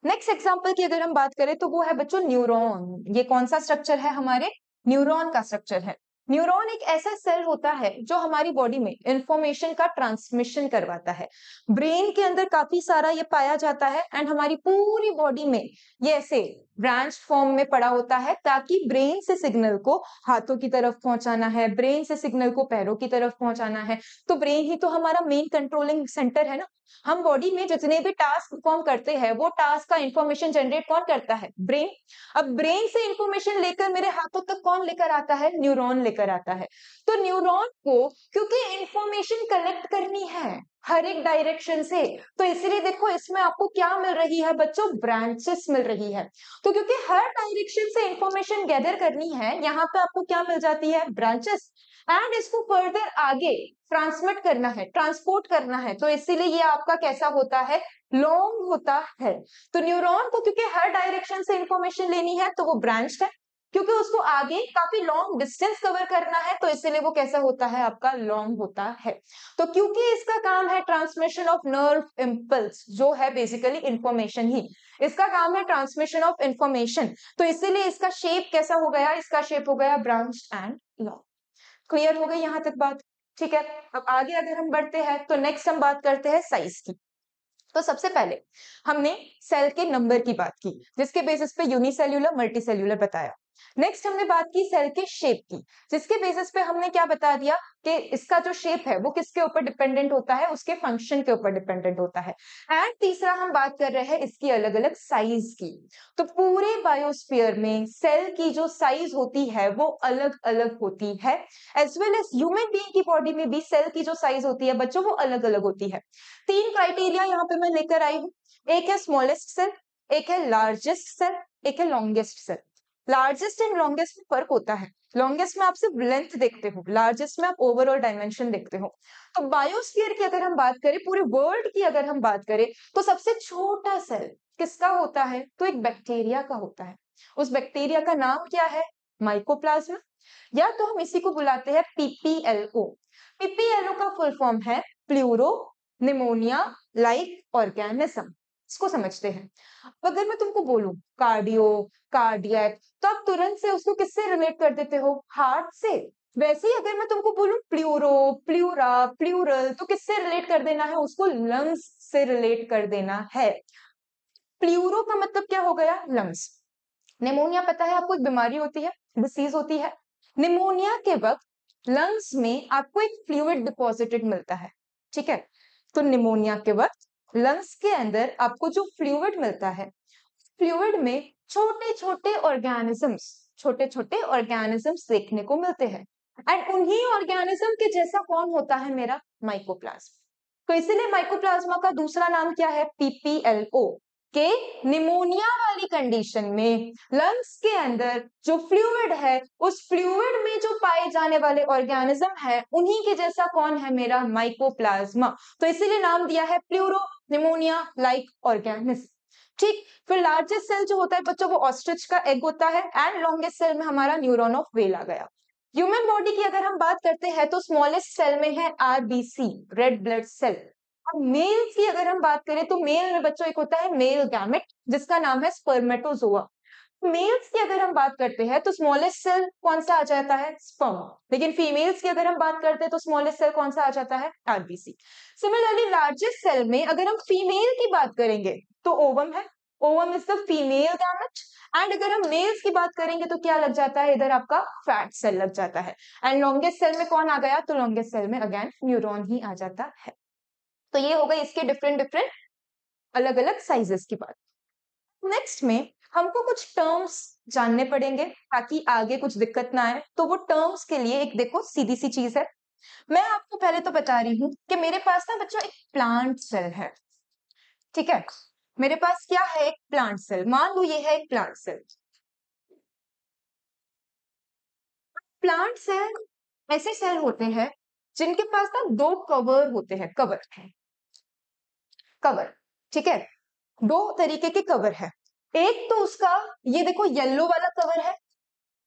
S1: Next example की अगर हम बात करें तो वो है बच्चों न्यूरॉन। ये कौन सा स्ट्रक्चर है? हमारे न्यूरॉन का स्ट्रक्चर है। न्यूरॉन एक ऐसा सेल होता है जो हमारी बॉडी में इंफॉर्मेशन का ट्रांसमिशन करवाता है। ब्रेन के अंदर काफी सारा ये पाया जाता है एंड हमारी पूरी बॉडी में ये ऐसे ब्रांच फॉर्म में पड़ा होता है, ताकि ब्रेन से सिग्नल को हाथों की तरफ पहुंचाना है, ब्रेन से सिग्नल को पैरों की तरफ पहुंचाना है। तो ब्रेन ही तो हमारा मेन कंट्रोलिंग सेंटर है ना। हम बॉडी में जितने भी टास्क परफॉर्म करते हैं वो टास्क का इंफॉर्मेशन जनरेट कौन करता है? ब्रेन। अब ब्रेन से इंफॉर्मेशन लेकर मेरे हाथों तक कौन लेकर आता है? न्यूरॉन लेकर आता है। तो न्यूरॉन को क्योंकि इंफॉर्मेशन कलेक्ट करनी है हर एक डायरेक्शन से, तो इसलिए देखो इसमें आपको क्या मिल रही है बच्चों? ब्रांचेस मिल रही है। तो क्योंकि हर डायरेक्शन से इंफॉर्मेशन गैदर करनी है, यहाँ पे आपको क्या मिल जाती है? ब्रांचेस। एंड इसको फर्दर आगे ट्रांसमिट करना है, ट्रांसपोर्ट करना है, तो इसीलिए ये आपका कैसा होता है? लॉन्ग होता है। तो न्यूरॉन को क्योंकि हर डायरेक्शन से इंफॉर्मेशन लेनी है तो वो ब्रांच्ड है, क्योंकि उसको आगे काफी लॉन्ग डिस्टेंस कवर करना है तो इसीलिए वो कैसा होता है? आपका लॉन्ग होता है। तो क्योंकि इसका काम है ट्रांसमिशन ऑफ नर्व इम्पल्स, जो है बेसिकली इंफॉर्मेशन ही, इसका काम है ट्रांसमिशन ऑफ इंफॉर्मेशन, तो इसीलिए इसका शेप कैसा हो गया? इसका शेप हो गया ब्रांच एंड लॉन्ग। क्लियर हो गई यहाँ तक बात? ठीक है, अब आगे अगर हम बढ़ते हैं तो नेक्स्ट हम बात करते हैं साइज की। तो सबसे पहले हमने सेल के नंबर की बात की, जिसके बेसिस पे यूनिसेल्यूलर मल्टीसेल्यूलर बताया। नेक्स्ट हमने बात की सेल के शेप की, जिसके बेसिस पे हमने क्या बता दिया कि इसका जो शेप है वो किसके ऊपर डिपेंडेंट होता है, उसके फंक्शन के ऊपर डिपेंडेंट होता है। एंड तीसरा हम बात कर रहे हैं इसकी अलग अलग साइज की। तो पूरे बायोस्फीयर में सेल की जो साइज होती है वो अलग अलग होती है, as well as human being की बॉडी में भी सेल की जो साइज होती है बच्चों वो अलग अलग होती है। 3 क्राइटेरिया यहाँ पे मैं लेकर आई हूँ। एक है स्मॉलेस्ट सेल, एक है लार्जेस्ट सेल, एक है longest cell. Largest and longest में फर्क होता है। लॉन्गेस्ट में आप सिर्फ लेंथ देखते हो, लार्जेस्ट में आप ओवरऑल डायमेंशन देखते हो। तो बायोस्फीयर की अगर हम बात करें, पूरे वर्ल्ड की अगर हम बात करें, तो सबसे छोटा सेल किसका होता है? तो एक बैक्टीरिया का होता है। उस बैक्टीरिया का नाम क्या है? माइकोप्लाज्मा, या तो हम इसी को बुलाते हैं पीपीएलओ। पीपीएलओ का फुल फॉर्म है प्लूरो निमोनिया लाइक ऑर्गेनिज्म। इसको समझते हैं। अब अगर मैं तुमको बोलूं कार्डियो, कार्डियक, तो आप तुरंत से उसको किससे रिलेट कर देते हो? हार्ट से। वैसे ही अगर मैं तुमको बोलूं प्लूरो, प्लूरा, प्लूरल, तो किससे रिलेट कर देना है? उसको लंग्स से रिलेट कर देना है। प्लूरो का मतलब क्या हो गया? लंग्स। निमोनिया पता है आपको एक बीमारी होती है, डिसीज होती है। निमोनिया के वक्त लंग्स में आपको एक फ्लूइड डिपॉजिटेड मिलता है, ठीक है? तो निमोनिया के वक्त लंग्स के अंदर आपको जो फ्लूइड मिलता है, फ्लूइड में छोटे छोटे ऑर्गेनिजम्स देखने को मिलते हैं। एंड उन्हीं ऑर्गेनिज्म के जैसा कौन होता है? मेरा माइकोप्लाज्मा। तो इसीलिए माइकोप्लाज्मा का दूसरा नाम क्या है? पीपीएलओ। के निमोनिया वाली कंडीशन में लंग्स के अंदर जो फ्लूइड है, उस फ्लूइड में जो पाए जाने वाले ऑर्गेनिज्म है, उन्हीं के जैसा कौन है? मेरा माइकोप्लाज्मा। तो इसीलिए नाम दिया है प्लूरो निमोनिया लाइक ऑर्गेनिज्म। ठीक। फिर लार्जेस्ट सेल जो होता है बच्चों, वो ऑस्ट्रिच का एग होता है। एंड लॉन्गेस्ट सेल में हमारा न्यूरॉन ऑफ व्हेल आ गया। ह्यूमन बॉडी की अगर हम बात करते हैं तो स्मॉलेस्ट सेल में है आरबीसी, रेड ब्लड सेल। अब मेल्स की अगर हम बात करें तो मेल में बच्चों एक होता है मेल गैमेट, जिसका नाम है स्पर्मेटोजोआ। मेल्स की अगर हम बात करते हैं तो स्मॉलेस्ट सेल कौन सा आ जाता है? स्पर्म। लेकिन फीमेल्स की अगर हम बात करते हैं तो स्मॉलेस्ट सेल कौन सा आ जाता है? आरबीसी। सिमिलरली लार्जेस्ट सेल में अगर हम फीमेल की बात करेंगे तो ओवम है। Ovum is the female gamete. And अगर हम मेल्स की बात करेंगे तो क्या लग जाता है? इधर आपका फैट सेल लग जाता है। एंड लॉन्गेस्ट सेल में कौन आ गया? तो लॉन्गेस्ट सेल में अगेन न्यूरॉन ही आ जाता है। तो ये हो गई इसके डिफरेंट डिफरेंट अलग अलग साइजेस की बात। नेक्स्ट में हमको कुछ टर्म्स जानने पड़ेंगे ताकि आगे कुछ दिक्कत ना आए। तो वो टर्म्स के लिए एक देखो सीधी सी चीज है। मैं आपको पहले तो बता रही हूं कि मेरे पास ना बच्चों एक प्लांट सेल है, ठीक है? मेरे पास क्या है? एक प्लांट सेल। मान लो ये है एक प्लांट सेल। प्लांट सेल ऐसे सेल होते हैं जिनके पास ना दो कवर होते हैं। कवर, कवर, ठीक है? दो तरीके के कवर है। एक तो उसका, ये देखो येलो वाला कवर है।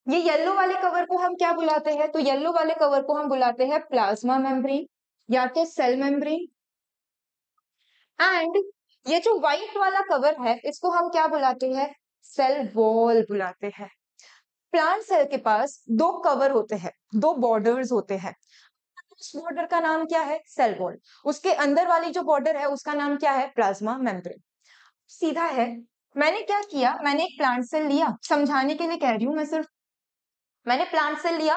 S1: ये येलो वाले कवर को हम क्या बुलाते हैं? तो येलो वाले कवर को हम बुलाते हैं प्लाज्मा मेम्ब्रेन या तो सेल मेम्ब्रेन। एंड ये जो व्हाइट वाला कवर है इसको हम क्या बुलाते हैं? सेल वॉल बुलाते हैं। प्लांट सेल के पास दो कवर होते हैं, दो बॉर्डर्स होते हैं। उस बॉर्डर का नाम क्या है? Cell wall. उसके अंदर वाली जो बॉर्डर है उसका नाम क्या है? Plasma membrane. सीधा है। मैंने क्या किया? मैंने एक प्लांट सेल लिया, समझाने के लिए कह रही हूं मैं सिर्फ। मैंने प्लांट सेल लिया,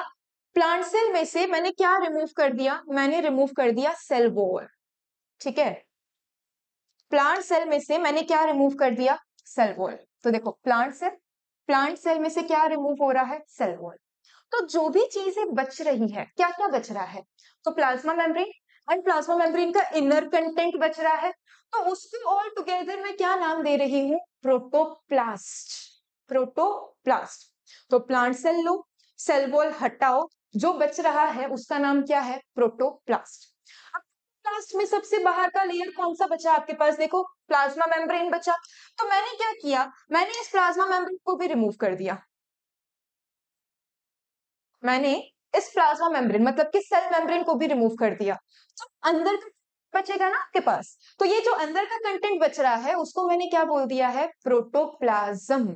S1: प्लांट सेल में से मैंने क्या रिमूव कर दिया? मैंने रिमूव कर दिया सेल वॉल, ठीक है? प्लांट सेल में से मैंने क्या रिमूव कर दिया? Cell wall. तो देखो प्लांट सेल में से क्या रिमूव हो रहा है? Cell wall. तो जो भी चीजें बच रही है, क्या क्या बच रहा है? तो plasma membrane, and plasma membrane का इनर कंटेंट बच रहा है। तो उसको ऑल टुगेदर मैं क्या नाम दे रही हूं? प्रोटोप्लास्ट। प्रोटोप्लास्ट। तो प्लांट सेल लो, सेल वॉल हटाओ, जो बच रहा है उसका नाम क्या है? प्रोटोप्लास्ट। अब प्रोटोप्लास्ट में सबसे बाहर का लेयर कौन सा बचा आपके पास? देखो प्लाज्मा मेम्ब्रेन बचा। तो मैंने क्या किया? मैंने इस प्लाज्मा मेम्ब्रेन को भी रिमूव कर दिया। मैंने इस प्लाज्मा मेम्ब्रेन मतलब कि सेल मेम्ब्रेन को भी रिमूव कर दिया। तो अंदर का बचेगा ना आपके पास, तो ये जो अंदर का कंटेंट बच रहा है उसको मैंने क्या बोल दिया है? प्रोटोप्लाज्म।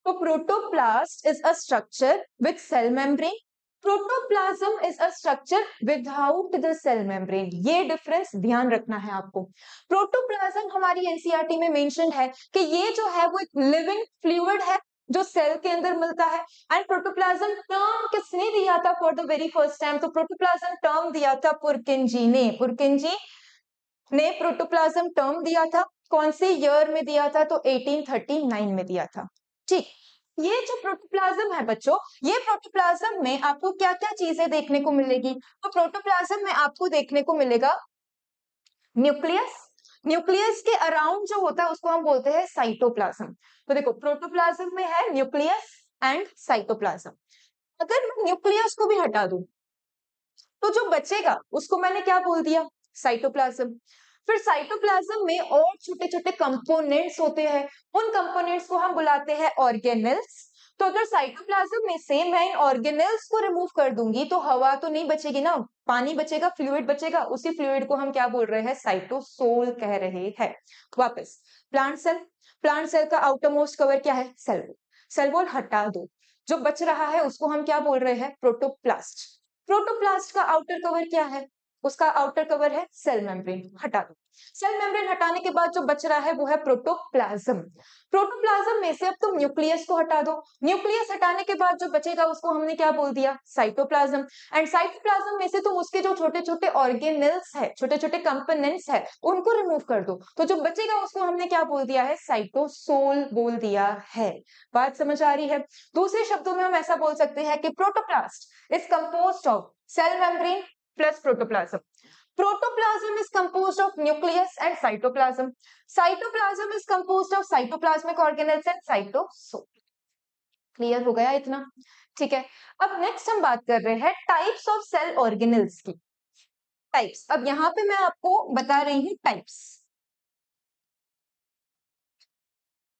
S1: तो protoplast is a structure with cell membrane protoplasm is a structure without the cell membrane. ये डिफरेंस ध्यान रखना है आपको। प्रोटोप्लाज्म हमारी एनसीईआरटी में मेंशन्ड है कि ये जो है वो एक लिविंग फ्लूइड है जो सेल के अंदर मिलता है। एंड प्रोटोप्लाज्म टर्म किसने दिया था for the very first time? तो प्रोटोप्लाज्म टर्म दिया था पुरकिंजी ने। पुरकिंजी ने प्रोटोप्लाज्म टर्म दिया था। कौन से ईयर में दिया था? तो 1839 में दिया था। ठीक, ये जो प्रोटोप्लाज्म है बच्चों, ये प्रोटोप्लाज्म में आपको क्या क्या चीजें देखने को मिलेगी? तो प्रोटोप्लाज्म में आपको देखने को मिलेगा न्यूक्लियस। न्यूक्लियस के अराउंड जो होता है उसको हम बोलते हैं साइटोप्लाज्म। तो देखो, प्रोटोप्लाज्म में है न्यूक्लियस एंड साइटोप्लाज्म। अगर मैं न्यूक्लियस को भी हटा दूं तो जो बचेगा उसको मैंने क्या बोल दिया? साइटोप्लाज्म। फिर साइटोप्लाज्म में और छोटे छोटे कंपोनेंट्स होते हैं, उन कंपोनेंट्स को हम बुलाते हैं ऑर्गेनेल्स। तो अगर साइटोप्लाज्म में से मैं इन ऑर्गेनेल्स को रिमूव कर दूंगी तो हवा तो नहीं बचेगी ना, पानी बचेगा, फ्लूइड बचेगा। उसी फ्लूइड को हम क्या बोल रहे हैं? साइटोसोल कह रहे हैं। वापस, प्लांट सेल। प्लांट सेल का आउटर मोस्ट कवर क्या है? Cell wall. सेल वॉल हटा दो, जो बच रहा है उसको हम क्या बोल रहे हैं? प्रोटोप्लास्ट। प्रोटोप्लास्ट का आउटर कवर क्या है? उसका आउटर कवर है सेल मेम्ब्रेन। हटा दो। सेल मेम्ब्रेन हटाने के बाद जो बच रहा है वो है प्रोटोप्लाज्म। प्रोटोप्लाज्म में से अब तुम न्यूक्लियस को हटा दो। न्यूक्लियस हटाने के बाद जो बचेगा उसको हमने क्या बोल दिया? साइटोप्लाज्म। एंड साइटोप्लाज्म में से तुम उसके जो छोटे छोटे ऑर्गेनेल्स है, छोटे छोटे कंपोनेंट्स है, उनको रिमूव कर दो। तो जो बचेगा उसको हमने क्या बोल दिया है? साइटोसोल बोल दिया है। बात समझ आ रही है? दूसरे शब्दों में हम ऐसा बोल सकते हैं कि protoplast is composed of cell membrane plus protoplasm. Protoplasm is composed of nucleus and cytoplasm. Cytoplasm is composed of cytoplasmic organelles and cytosol. Clear हो गया इतना? ठीक है, अब नेक्स्ट हम बात कर रहे हैं टाइप्स ऑफ सेल ऑर्गेनेल्स की। टाइप्स, अब यहां पे मैं आपको बता रही हूँ types.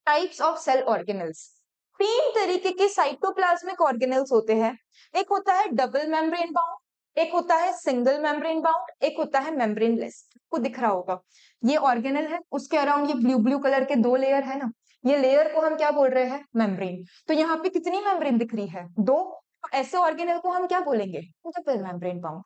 S1: Types of cell organelles. तीन तरीके के साइटोप्लाज्मिक ऑर्गेनेल्स होते हैं। एक होता है डबल मेम्ब्रेन बाउंड, एक होता है सिंगल मेम्ब्रेन बाउंड, एक होता है मेम्ब्रेनलेस। को दिख रहा होगा ये ऑर्गेनल है, उसके अराउंड ये ब्लू ब्लू कलर के दो लेयर है ना, ये लेयर को हम क्या बोल रहे हैं? मेम्ब्रेन। तो यहाँ पे कितनी मेम्ब्रेन दिख रही है? दो। तो ऐसे ऑर्गेनल को हम क्या बोलेंगे? Double membrane bound.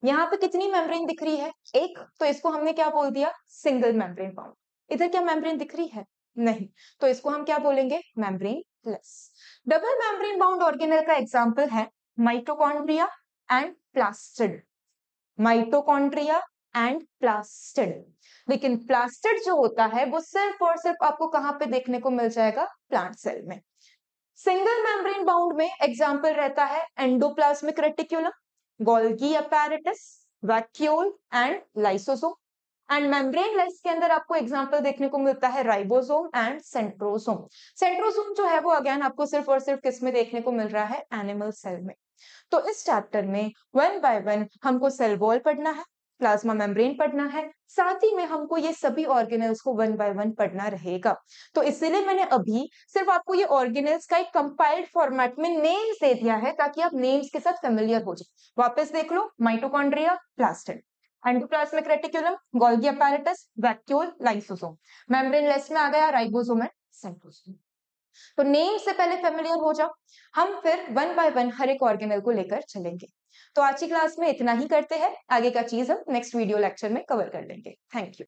S1: यहाँ पे कितनी मेम्ब्रेन दिख रही है? एक। तो इसको हमने क्या बोल दिया? Single membrane bound. इधर क्या मेम्ब्रेन दिख रही है? नहीं, तो इसको हम क्या बोलेंगे? Membraneless. Double membrane bound organelle का एग्जांपल है mitochondria and plastid. Mitochondria and plastid. लेकिन प्लास्टिड जो होता है वो सिर्फ और सिर्फ आपको कहां पे देखने को मिल जाएगा? प्लांट सेल में। सिंगल मेम्ब्रेन बाउंड में एग्जांपल रहता है endoplasmic reticulum, Golgi apparatus, vacuole and lysosome. And membraneless के अंदर आपको एग्जांपल देखने को मिलता है राइबोसोम एंड सेंट्रोसोम। सेंट्रोसोम जो है वो अगेन आपको सिर्फ और सिर्फ किस में देखने को मिल रहा है? एनिमल सेल में। तो इस चैप्टर में वन बाय वन हमको सेल वॉल पढ़ना है, प्लाज्मा मेम्ब्रेन पढ़ना है, साथ ही में हमको ये सभी ऑर्गेनेल्स को वन बाय वन पढ़ना रहेगा। तो इसीलिए मैंने अभी सिर्फ आपको ये ऑर्गेनेल्स का एक कंपाइल्ड फॉर्मेट में नेम्स दे दिया है ताकि आप नेम्स के साथ फेमिलियर हो जाए। वापस देख लो, mitochondria, plastid, endoplasmic reticulum, Golgi apparatus, vacuole, lysosome. Membraneless में आ गया राइबोसोम एंड सेंट्रोसोम। तो नेम से पहले फेमिलियर हो जाओ, हम फिर वन बाय वन हर एक ऑर्गेनल को लेकर चलेंगे। तो आज की क्लास में इतना ही करते हैं, आगे का चीज हम नेक्स्ट वीडियो लेक्चर में कवर कर लेंगे। Thank you.